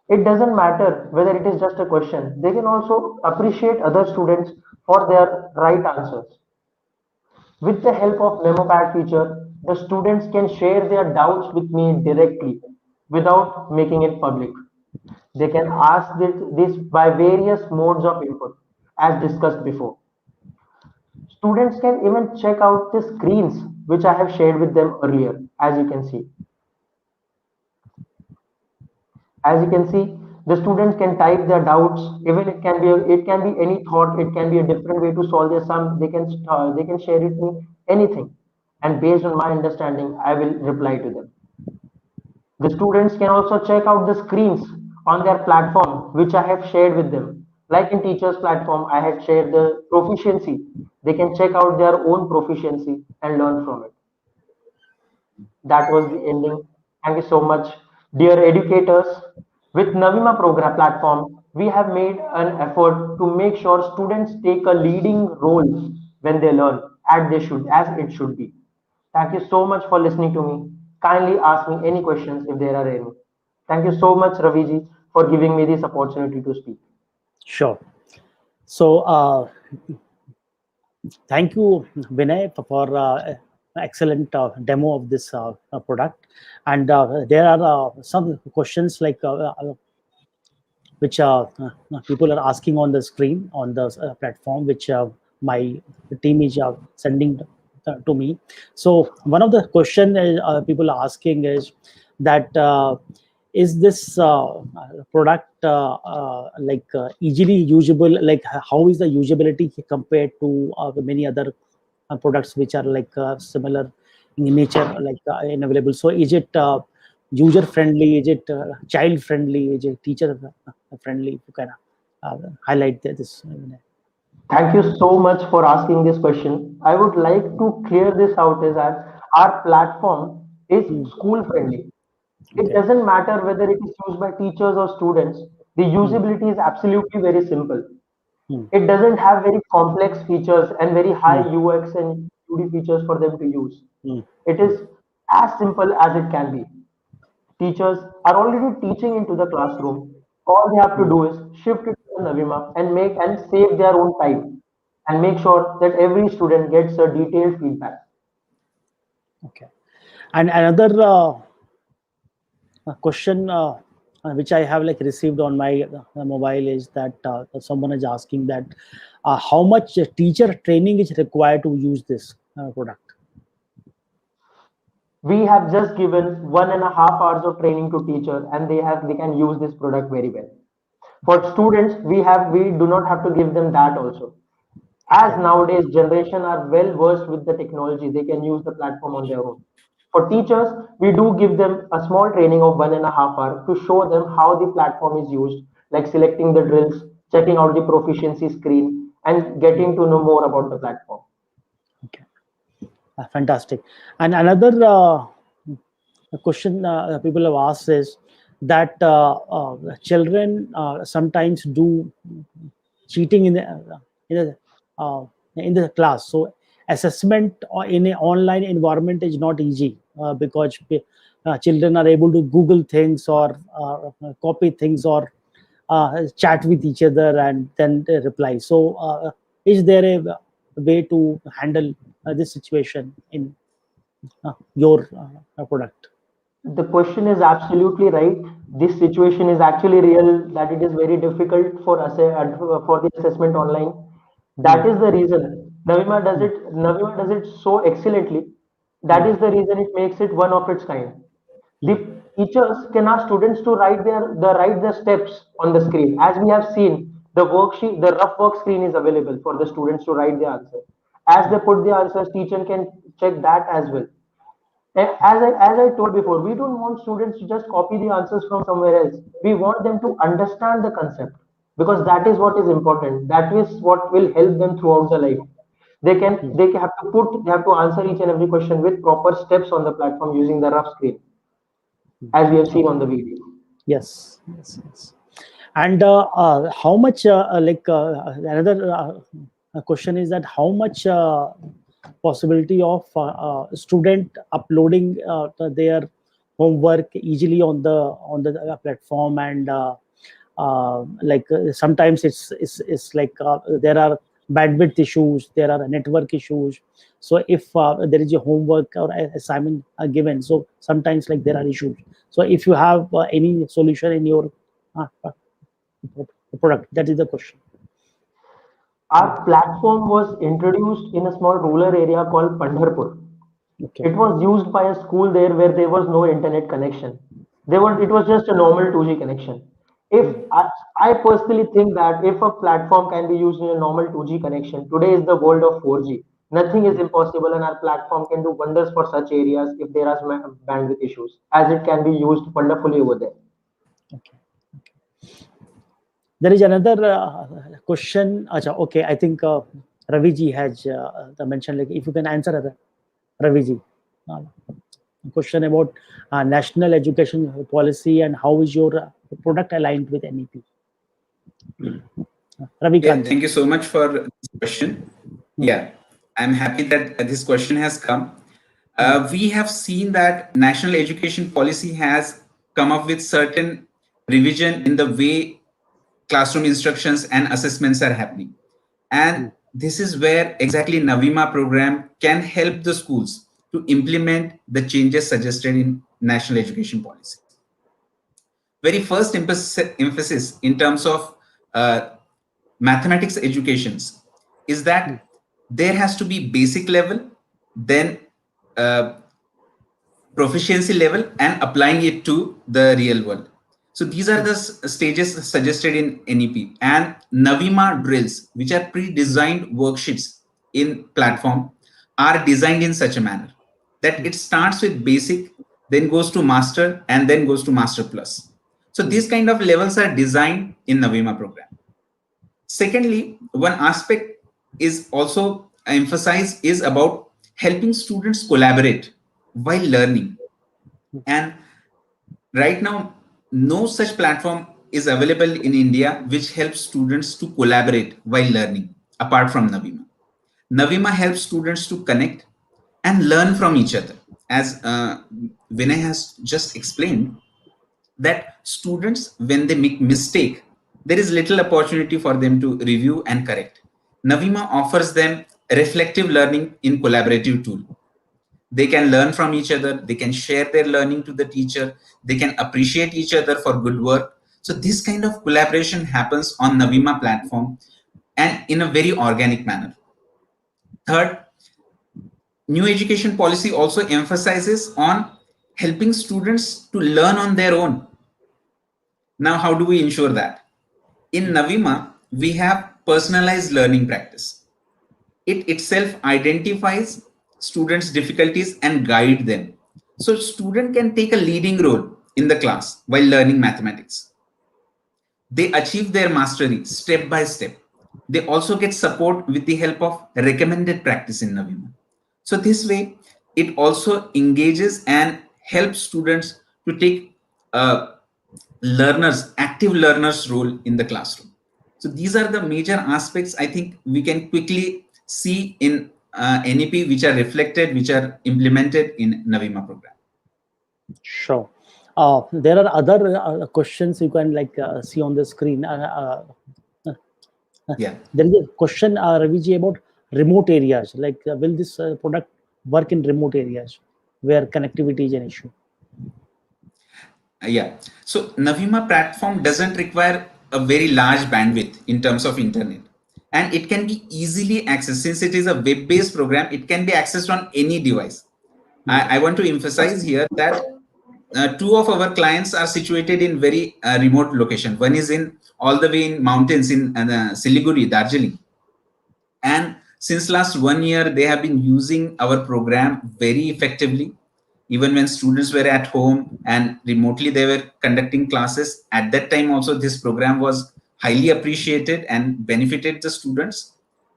It doesn't matter whether it is just a question, they can also appreciate other students for their right answers. With the help of MemoPad feature, the students can share their doubts with me directly without making it public. They can ask this by various modes of input, as discussed before. Students can even check out the screens which I have shared with them earlier, as you can see. As you can see, the students can type their doubts. Even it can be any thought. It can be a different way to solve their sum. They can share it with me anything, and based on my understanding, I will reply to them. The students can also check out the screens on their platform, which I have shared with them. Like in teachers platform, I had shared the proficiency. They can check out their own proficiency and learn from it. That was the ending. Thank you so much, dear educators. With Navima program platform, we have made an effort to make sure students take a leading role when they learn, as it should be. Thank you so much for listening to me. Kindly ask me any questions if there are any. Thank you so much, Raviji, for giving me this opportunity to speak. Sure. So, thank you, Vinay, for excellent demo of this product. And there are some questions like which people are asking on the screen on the platform, which my team is sending to me. So one of the question people are asking is that is this product easily usable? Like how is the usability compared to many other products which are like similar in nature, like available? So is it user friendly? Is it child friendly? Is it teacher friendly? You can highlight this. Thank you so much for asking this question. I would like to clear this out is that our platform is school friendly. It Okay. doesn't matter whether it is used by teachers or students. The usability is absolutely very simple. Hmm. It doesn't have very complex features and very high Hmm. UX and UD features for them to use. Hmm. It is as simple as it can be. Teachers are already teaching into the classroom. All they have to Hmm. do is shift it to the Navima and make and save their own time. and make sure that every student gets a detailed feedback. Okay. And another question which I have like received on my mobile is that someone is asking that how much teacher training is required to use this product? We have just given 1.5 hours of training to teacher, and they can use this product very well. For students, we do not have to give them that also. As nowadays generation are well versed with the technology, they can use the platform on their own. For teachers, we do give them a small training of 1.5 hours to show them how the platform is used, like selecting the drills, checking out the proficiency screen, and getting to know more about the platform. Okay, fantastic. And another question people have asked is that children sometimes do cheating in the class. So assessment in an online environment is not easy because children are able to Google things or copy things or chat with each other and then reply. So is there a way to handle this situation in your product? The question is absolutely right. This situation is actually real, that it is very difficult for us for the assessment online. That is the reason Navima does it so excellently. That is the reason it makes it one of its kind. The teachers can ask students to write the steps on the screen. As we have seen, the worksheet, the rough work screen is available for the students to write the answer. As they put the answers, teacher can check that as well. As I told before, we don't want students to just copy the answers from somewhere else. We want them to understand the concept, because that is what is important. That is what will help them throughout the life. They have to answer each and every question with proper steps on the platform using the rough screen, as we have seen on the video. Yes. And how much another question is that how much possibility of student uploading their homework easily on the platform, and sometimes it's like there are bandwidth issues, there are network issues. So if there is a homework or assignment given, so sometimes like there are issues. So if you have any solution in your product, that is the question. Our platform was introduced in a small rural area called Pandharpur. Okay. It was used by a school there where there was no internet connection. It was just a normal 2G connection. I personally think that if a platform can be used in a normal 2G connection, today is the world of 4G. Nothing is impossible, and our platform can do wonders for such areas if there are bandwidth issues, as it can be used wonderfully over there. Okay. There is another question. Okay, I think Ravi ji has mentioned, like if you can answer Ravi ji. Question about national education policy and how is your product aligned with NEP? Ravikant. Yeah, thank you so much for this question. Yeah, I'm happy that this question has come. We have seen that national education policy has come up with certain revision in the way classroom instructions and assessments are happening. And this is where exactly Navima program can help the schools to implement the changes suggested in national education policy. Very first emphasis in terms of mathematics educations is that there has to be basic level, then proficiency level, and applying it to the real world. So these are the stages suggested in NEP, and Navima drills, which are pre-designed worksheets in platform, are designed in such a manner that it starts with basic, then goes to master, and then goes to master plus. So these kind of levels are designed in Navima program. Secondly, one aspect is also emphasized is about helping students collaborate while learning. And right now, no such platform is available in India which helps students to collaborate while learning apart from Navima. Navima helps students to connect and learn from each other. As Vinay has just explained, that students, when they make mistake, there is little opportunity for them to review and correct. Navima offers them reflective learning in collaborative tool. They can learn from each other. They can share their learning to the teacher. They can appreciate each other for good work. So this kind of collaboration happens on Navima platform and in a very organic manner. Third, new education policy also emphasizes on helping students to learn on their own. Now, how do we ensure that? In Navima, we have personalized learning practice. It itself identifies students' difficulties and guide them. So student can take a leading role in the class while learning mathematics. They achieve their mastery step by step. They also get support with the help of recommended practice in Navima. So this way, it also engages and helps students to take active learners role in the classroom. So these are the major aspects I think we can quickly see in NEP, which are reflected, which are implemented in Navima program. Sure. There are other questions you can see on the screen. Yeah. There is a question, Raviji, about remote areas. Like, will this product work in remote areas where connectivity is an issue? Yeah. So Navima platform doesn't require a very large bandwidth in terms of internet, and it can be easily accessed. Since it is a web-based program, it can be accessed on any device. I want to emphasize here that two of our clients are situated in very remote location. One is in all the way in mountains in Siliguri, Darjeeling. And since last 1 year, they have been using our program very effectively. Even when students were at home and remotely they were conducting classes, at that time also this program was highly appreciated and benefited the students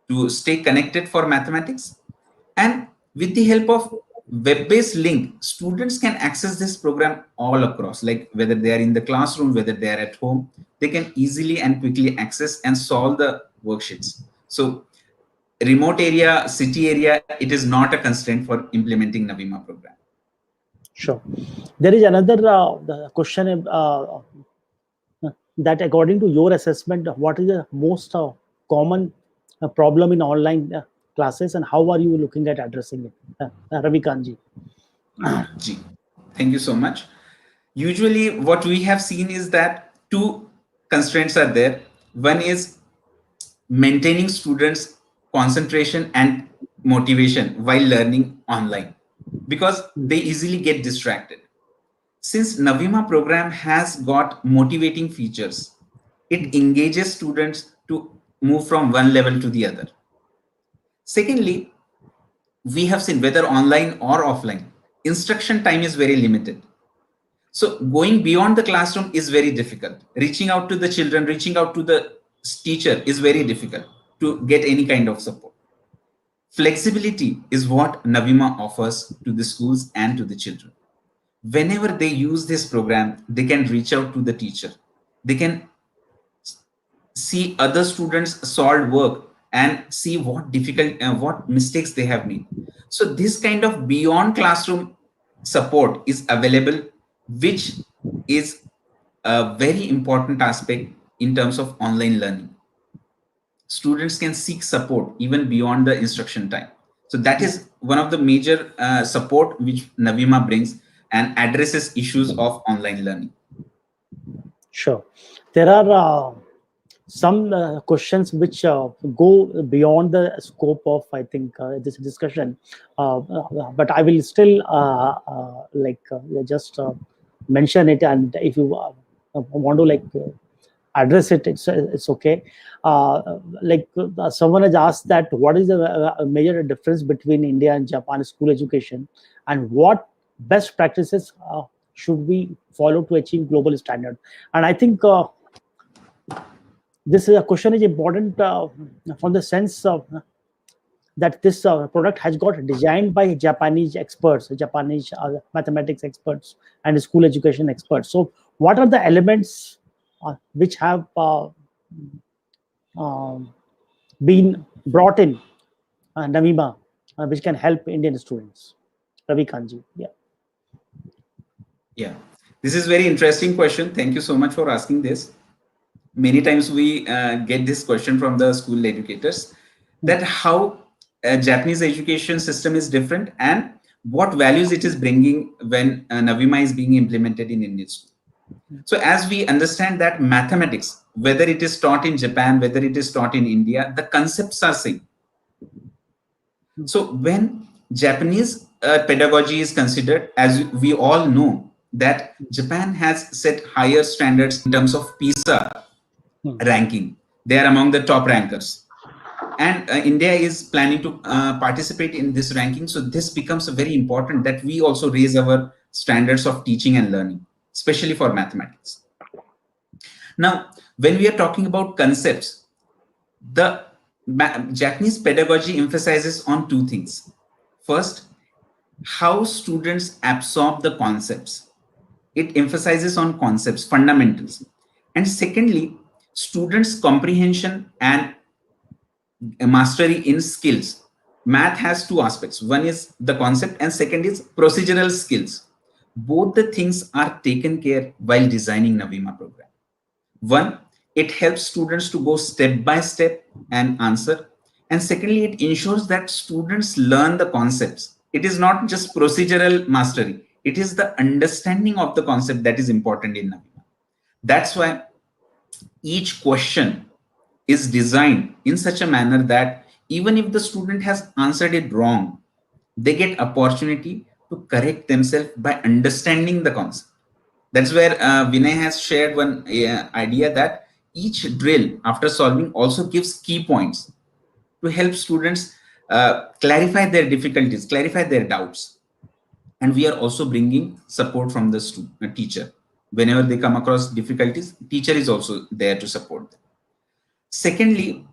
to stay connected for mathematics. And with the help of web-based link, students can access this program all across, like whether they are in the classroom, whether they are at home, they can easily and quickly access and solve the worksheets. So remote area, city area, it is not a constraint for implementing Navima program. Sure. There is another question that according to your assessment, what is the most common problem in online classes and how are you looking at addressing it? Ravikant ji. Ji, thank you so much. Usually what we have seen is that two constraints are there. One is maintaining students' concentration and motivation while learning online, because they easily get distracted. Since Navima program has got motivating features, it engages students to move from one level to the other. Secondly, we have seen whether online or offline, instruction time is very limited. So going beyond the classroom is very difficult. Reaching out to the children, reaching out to the teacher is very difficult to get any kind of support. Flexibility is what Navima offers to the schools and to the children. Whenever they use this program, they can reach out to the teacher. They can see other students solve work and see what mistakes they have made. So this kind of beyond classroom support is available, which is a very important aspect in terms of online learning. Students can seek support even beyond the instruction time. So that is one of the major support which Navima brings and addresses issues of online learning. Sure. There are some questions which go beyond the scope of, I think, this discussion. But I will still just mention it, and if you want to address it, it's okay. Someone has asked that what is the major difference between India and Japan school education, and what best practices should we follow to achieve global standard? And I think this question is important from the sense of that this product has got designed by Japanese experts, Japanese mathematics experts and school education experts. So what are the elements which have been brought in Navima, which can help Indian students? Ravikant. Yeah, this is very interesting question. Thank you so much for asking this. Many times we get this question from the school educators. that how Japanese education system is different and what values it is bringing when Navima is being implemented in Indian school. So as we understand that mathematics, whether it is taught in Japan, whether it is taught in India, the concepts are same. So when Japanese pedagogy is considered, as we all know, that Japan has set higher standards in terms of PISA ranking. They are among the top rankers. And India is planning to participate in this ranking. So this becomes very important that we also raise our standards of teaching and learning, especially for mathematics. Now, when we are talking about concepts, the Japanese pedagogy emphasizes on two things. First, how students absorb the concepts. It emphasizes on concepts, fundamentals. And secondly, students' comprehension and mastery in skills. Math has two aspects. One is the concept and second is procedural skills. Both the things are taken care while designing Navima program. One, it helps students to go step by step and answer. And secondly, it ensures that students learn the concepts. It is not just procedural mastery. It is the understanding of the concept that is important in Navima. That's why each question is designed in such a manner that even if the student has answered it wrong, they get opportunity to correct themselves by understanding the concept. That's where Vinay has shared one idea that each drill after solving also gives key points to help students clarify their difficulties, clarify their doubts. And we are also bringing support from the teacher. Whenever they come across difficulties, teacher is also there to support them. Secondly,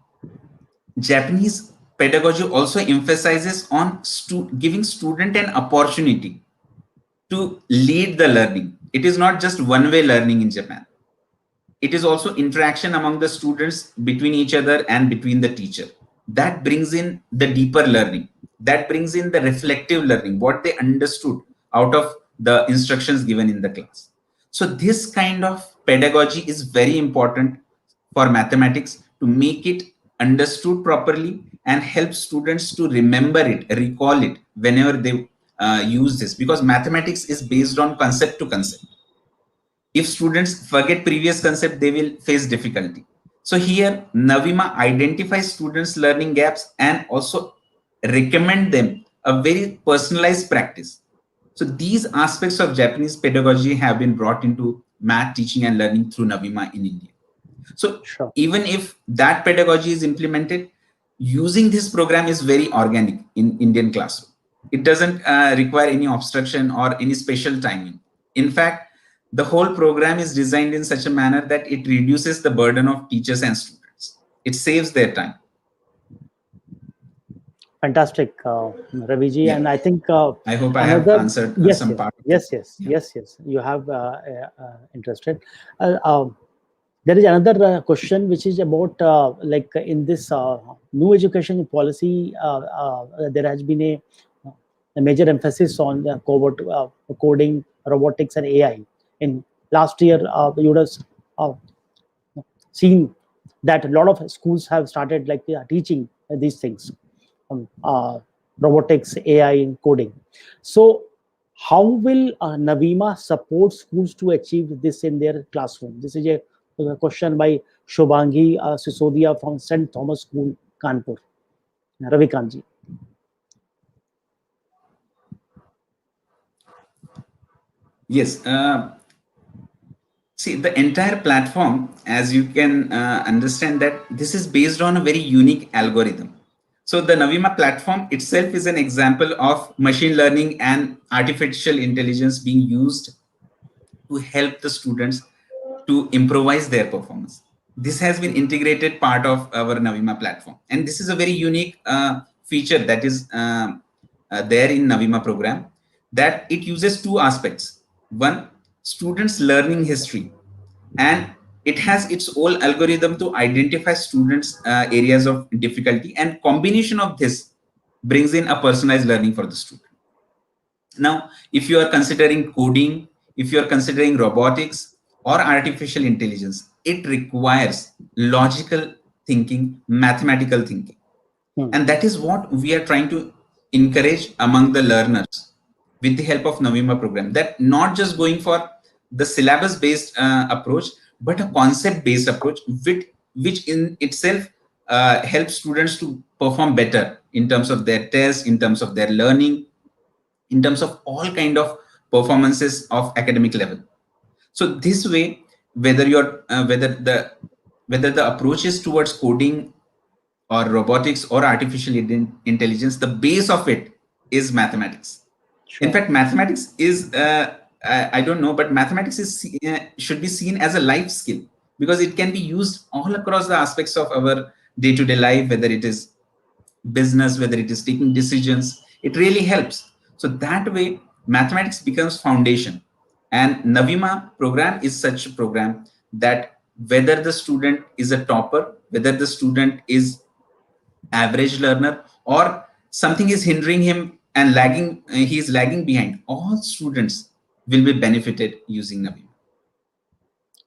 Japanese pedagogy also emphasizes on giving student an opportunity to lead the learning. It is not just one-way learning in Japan. It is also interaction among the students between each other and between the teacher. That brings in the deeper learning. That brings in the reflective learning, what they understood out of the instructions given in the class. So this kind of pedagogy is very important for mathematics to make it understood properly and help students to remember it, recall it whenever they use this, because mathematics is based on concept to concept. If students forget previous concept, they will face difficulty. So here Navima identifies students' learning gaps and also recommend them a very personalized practice. So these aspects of Japanese pedagogy have been brought into math teaching and learning through Navima in India. So even if that pedagogy is implemented, using this program is very organic in Indian classroom. It doesn't require any obstruction or any special timing. In fact, the whole program is designed in such a manner that it reduces the burden of teachers and students. It saves their time. Fantastic, Raviji. Yeah. And I think I hope I have answered some part. Yes. You have interested. There is another question which is about like in this new education policy, there has been a major emphasis on coding, robotics, and AI. In last year, you would have seen that a lot of schools have started like teaching these things, robotics, AI, and coding. So how will Navima support schools to achieve this in their classroom? This is a question by Shobhangi Sisodia from St. Thomas School, Kanpur. Ravikant ji. Yes. See, the entire platform, as you can understand, that this is based on a very unique algorithm. So the Navima platform itself is an example of machine learning and artificial intelligence being used to help the students to improvise their performance. This has been integrated part of our Navima platform. And this is a very unique feature that is there in Navima program, that it uses two aspects. One, students' learning history, and it has its own algorithm to identify students' areas of difficulty, and combination of this brings in a personalized learning for the student. Now, if you are considering coding, if you are considering robotics or artificial intelligence, it requires logical thinking, mathematical thinking. And that is what we are trying to encourage among the learners with the help of Navima program, that not just going for the syllabus based approach, but a concept based approach, which in itself helps students to perform better in terms of their tests, in terms of their learning, in terms of all kind of performances of academic level. So this way, whether whether the approach is towards coding or robotics or artificial intelligence, the base of it is mathematics. Sure. In fact, mathematics is I don't know, but mathematics is should be seen as a life skill, because it can be used all across the aspects of our day-to-day life, whether it is business, whether it is taking decisions. It really helps. So that way, mathematics becomes foundation. And Navima program is such a program that whether the student is a topper, whether the student is average learner, or something is hindering him and lagging, he is lagging behind, all students will be benefited using Navima.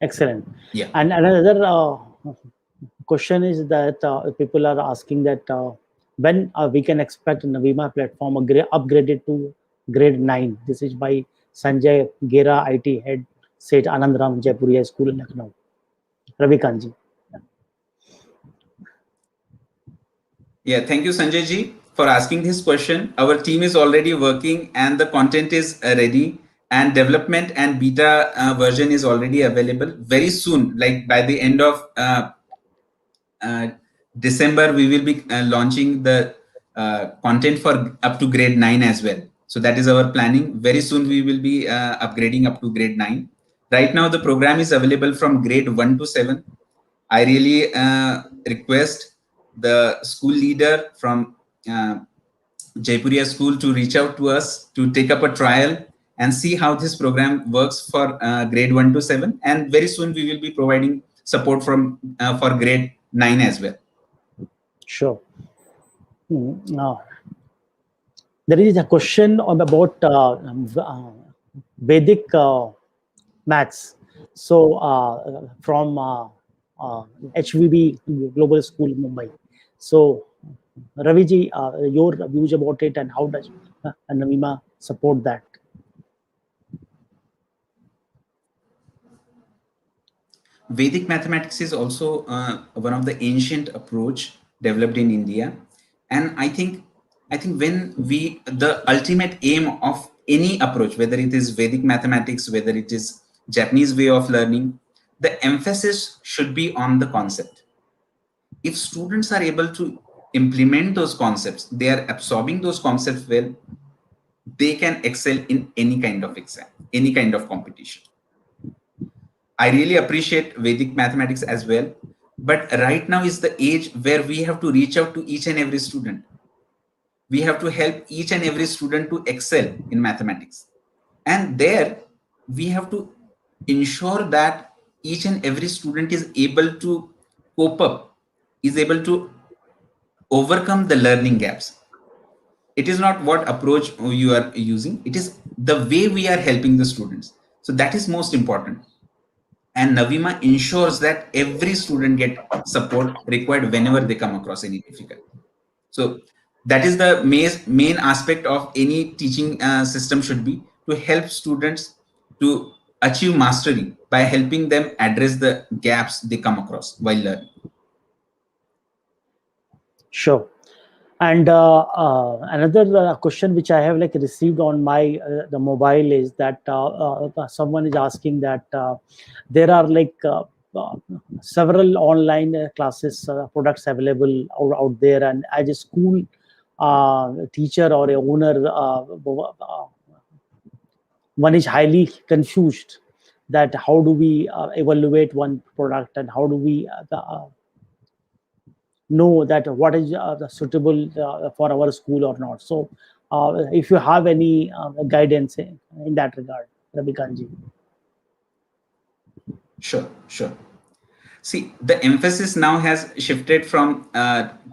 Excellent. Yeah. And another question is that people are asking that when we can expect Navima platform upgraded to grade 9. This is by Sanjay Gera, IT head, said Anandram Jaipuria School in Lucknow. Ravikant ji. Yeah, thank you, Sanjay ji, for asking this question. Our team is already working and the content is ready, and development and beta version is already available. Very soon, like by the end of December, we will be launching the content for up to grade 9 as well. So that is our planning. Very soon we will be upgrading up to grade 9. Right now the program is available from grade 1 to 7. I really request the school leader from Jaipuria school to reach out to us to take up a trial and see how this program works for grade 1 to 7. And very soon we will be providing support from for grade 9 as well. Sure. Now, there is a question about Vedic maths. So from HVB Global School, Mumbai. So Ravi ji, your views about it, and how does Navima support that? Vedic mathematics is also one of the ancient approach developed in India, and I think when the ultimate aim of any approach, whether it is Vedic mathematics, whether it is Japanese way of learning, the emphasis should be on the concept. If students are able to implement those concepts, they are absorbing those concepts well, they can excel in any kind of exam, any kind of competition. I really appreciate Vedic mathematics as well, but right now is the age where we have to reach out to each and every student. We have to help each and every student to excel in mathematics. And there we have to ensure that each and every student is able to cope up, is able to overcome the learning gaps. It is not what approach you are using, it is the way we are helping the students. So that is most important. And Navima ensures that every student get support required whenever they come across any difficulty. So that is the main aspect of any teaching system should be, to help students to achieve mastery by helping them address the gaps they come across while learning. Sure. And another question which I have received on my the mobile is that someone is asking that there are several online classes products available out there, and as a school teacher or a owner, one is highly confused that how do we evaluate one product, and how do we know that what is suitable for our school or not. So if you have any guidance in that regard, Ravikant ji. Sure. See, the emphasis now has shifted from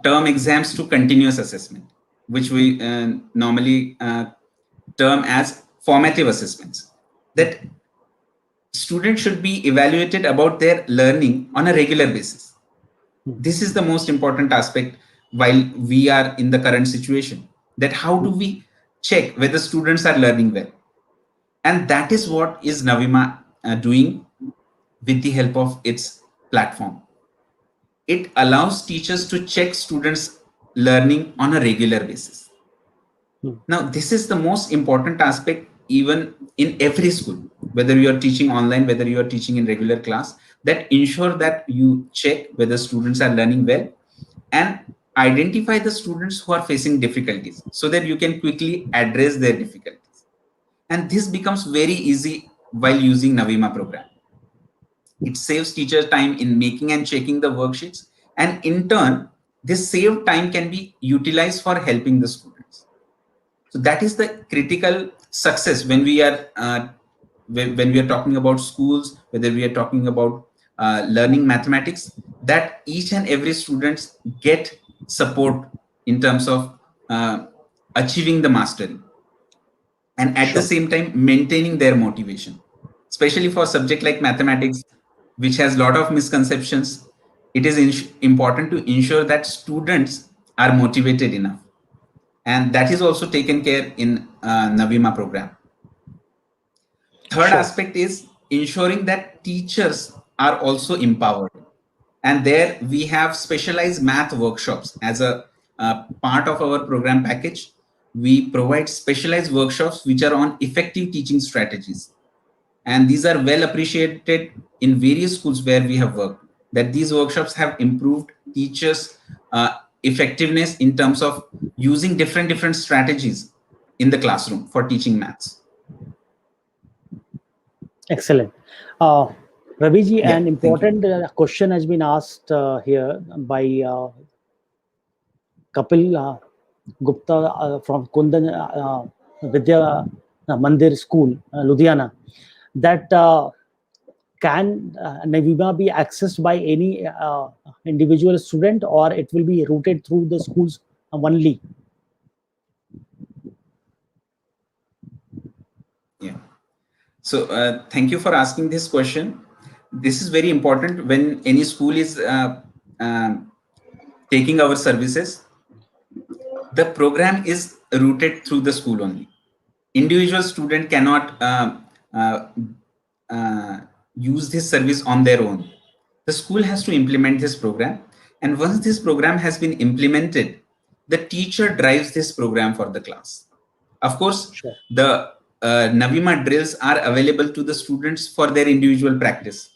term exams to continuous assessment, which we normally term as formative assessments. That students should be evaluated about their learning on a regular basis. This is the most important aspect while we are in the current situation, that how do we check whether students are learning well? And that is what is Navima doing with the help of its platform. It allows teachers to check students' learning on a regular basis. Now, this is the most important aspect even in every school, whether you are teaching online, whether you are teaching in regular class, that ensure that you check whether students are learning well and identify the students who are facing difficulties so that you can quickly address their difficulties. And this becomes very easy while using Navima program. It saves teachers time in making and checking the worksheets, and in turn, this saved time can be utilized for helping the students. So that is the critical success when we are when we are talking about schools, whether we are talking about learning mathematics, that each and every students get support in terms of achieving the mastery, and at the same time maintaining their motivation, especially for subject like mathematics, which has a lot of misconceptions. It is important to ensure that students are motivated enough, and that is also taken care in Navima program. Third aspect is ensuring that teachers are also empowered, and there we have specialized math workshops as a part of our program package. We provide specialized workshops which are on effective teaching strategies, and these are well appreciated in various schools where we have worked, that these workshops have improved teachers effectiveness in terms of using different strategies in the classroom for teaching maths. Excellent. Raviji, an important question has been asked here by Kapil Gupta from Kundan Vidya Mandir School, Ludhiana, that can Navima be accessed by any individual student, or it will be routed through the schools only? Yeah. So thank you for asking this question. This is very important when any school is taking our services. The program is routed through the school only. Individual student cannot use this service on their own. The school has to implement this program, and once this program has been implemented, the teacher drives this program for the class. Of course, the Navima drills are available to the students for their individual practice,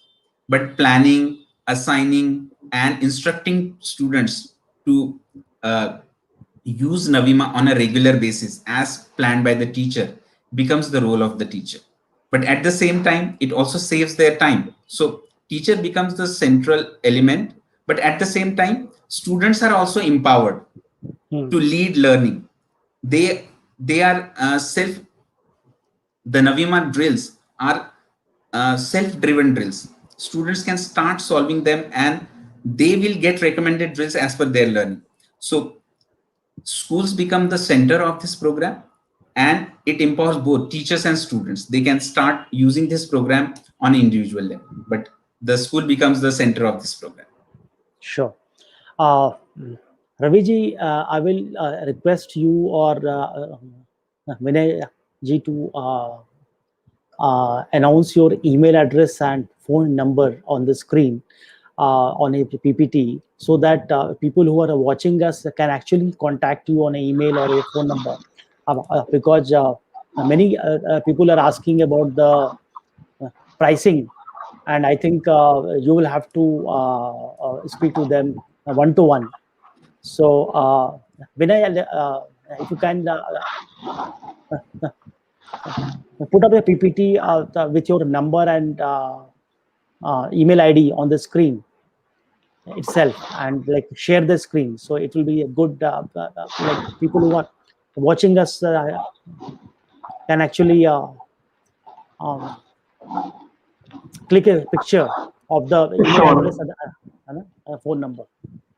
but planning, assigning, and instructing students to use Navima on a regular basis as planned by the teacher becomes the role of the teacher. But at the same time, it also saves their time. So teacher becomes the central element, but at the same time, students are also empowered to lead learning. They are the Navima drills are self-driven drills. Students can start solving them and they will get recommended drills as per their learning. So schools become the center of this program, and it empowers both teachers and students. They can start using this program on an individual level, but the school becomes the center of this program. Sure. Raviji, I will request you or Vinay ji to announce your email address and phone number on the screen on a PPT, so that people who are watching us can actually contact you on an email or a phone number, because many people are asking about the pricing, and I think you will have to speak to them one-to-one. So Vinay, if you can put up a PPT with your number and email ID on the screen itself, and like share the screen, so it will be a good like people who are watching us can actually click a picture of the email address and phone number,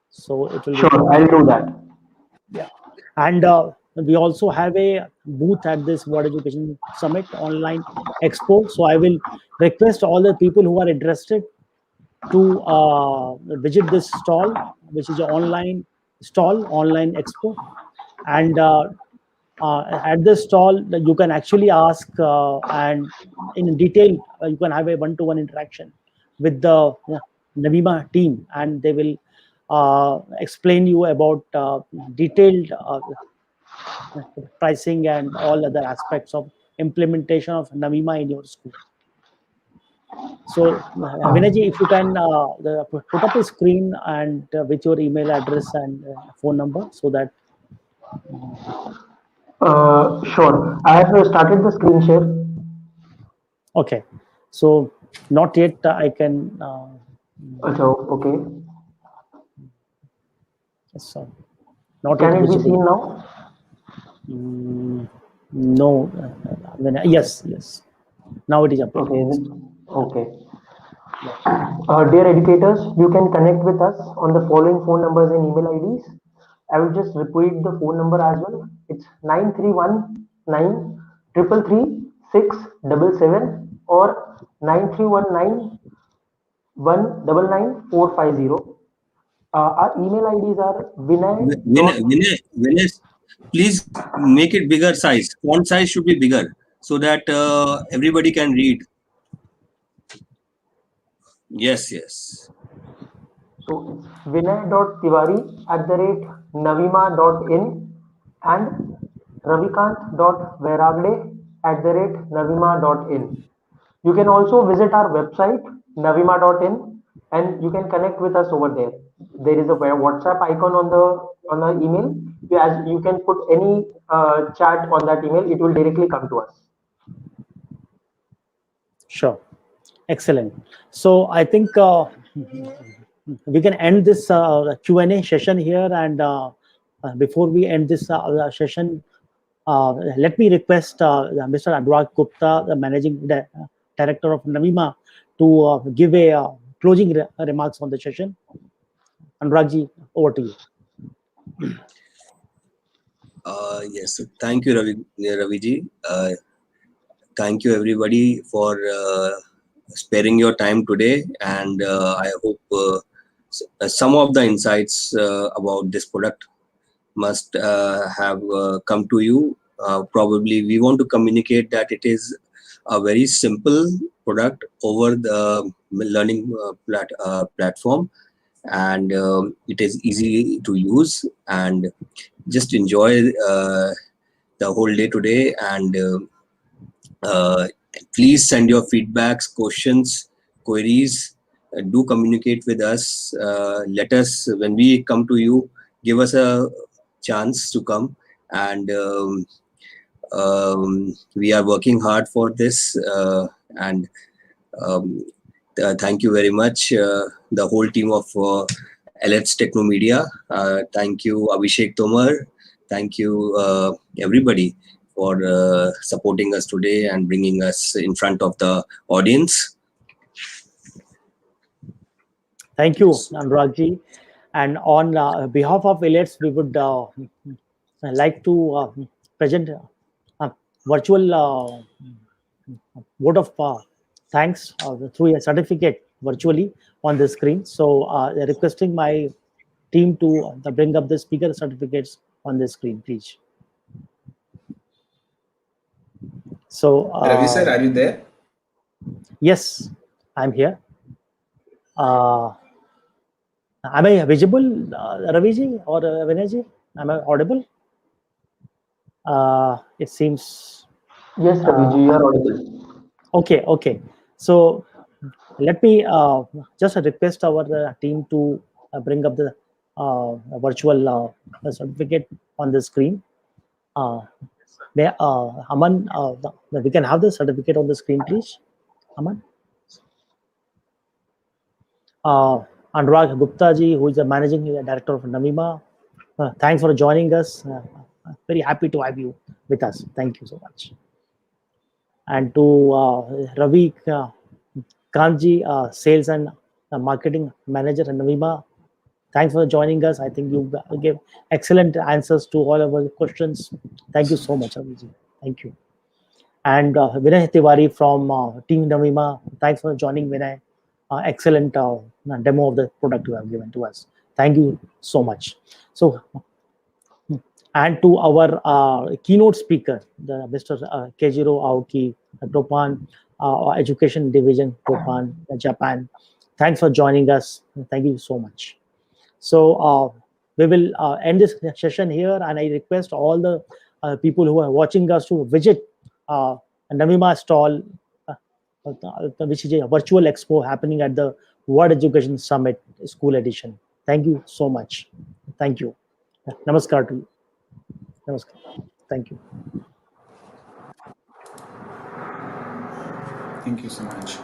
so it will Sure, I'll do that. Yeah. And we also have a booth at this World Education Summit online expo, so I will request all the people who are interested to visit this stall, which is an online stall, online expo, and at this stall you can actually ask and in detail you can have a one-to-one interaction with the Navima team, and they will explain you about detailed pricing and all other aspects of implementation of Navima in your school. So Vinay, if you can put up a screen and with your email address and phone number, so that Sure. I have started the screen share. okay. So not yet I can So, okay. so not Can yet it be visible. seen now? No, yes, now it is up. Okay. Okay. Dear educators, you can connect with us on the following phone numbers and email IDs. I will just repeat the phone number as well. It's 9319 333 677 or 9319 199450. Our email IDs are Vinay. Vinay, please make it bigger size. Font size should be bigger so that everybody can read. Yes. So it's vinay.tiwari@navima.in and ravikant.wairagade@navima.in. You can also visit our website navima.in and you can connect with us over there. There is a WhatsApp icon on the email. You can put any chat on that email. It will directly come to us. Sure, excellent. So I think we can end this Q&A session here, and before we end this session, let me request Mr. Anurag Gupta, the Managing Director of Navima, to give a closing remarks on the session. Anuragji, over to you. Yes, thank you, Raviji. Thank you, everybody, for sparing your time today, and I hope some of the insights about this product must have come to you. Probably we want to communicate that it is a very simple product over the learning platform, and it is easy to use, and just enjoy the whole day today, and please send your feedbacks, questions, queries. Do communicate with us. Let us, when we come to you, give us a chance to come, and we are working hard for this, and thank you very much, the whole team of Elets Technomedia. Thank you, Abhishek Tomar. Thank you, everybody, for supporting us today and bringing us in front of the audience. Thank you, Anuragji. And on behalf of Elets, we would like to present a virtual vote of thanks through a certificate virtually on the screen. So requesting my team to bring up the speaker certificates on the screen, please. So Ravi sir, are you there? Yes, I'm here. Am I visible, Raviji or Vinayji? Am I audible? It seems. Yes, Raviji, you are audible. Okay. So let me just request our team to bring up the virtual certificate on the screen. Aman, we can have the certificate on the screen, please. Aman. Anurag Gupta ji, who is the Managing Director of Navima. Thanks for joining us. Very happy to have you with us. Thank you so much. And to Ravi Kanji, Sales and Marketing Manager at Navima. Thanks for joining us. I think you gave excellent answers to all of our questions. Thank you so much, Raviji. Thank you. And Vinay Tiwari from Team Navima. Thanks for joining, Vinay. Excellent demo of the product you have given to us. Thank you so much. So, and to our keynote speaker, Mr. Keijiro Aoki, TOPPAN, Education Division, TOPPAN, Japan. Thanks for joining us. Thank you so much. So we will end this session here, and I request all the people who are watching us to visit Navima stall, which is a virtual expo happening at the World Education Summit School Edition. Thank you so much. Thank you. Namaskar to you. Namaskar. Thank you. Thank you so much.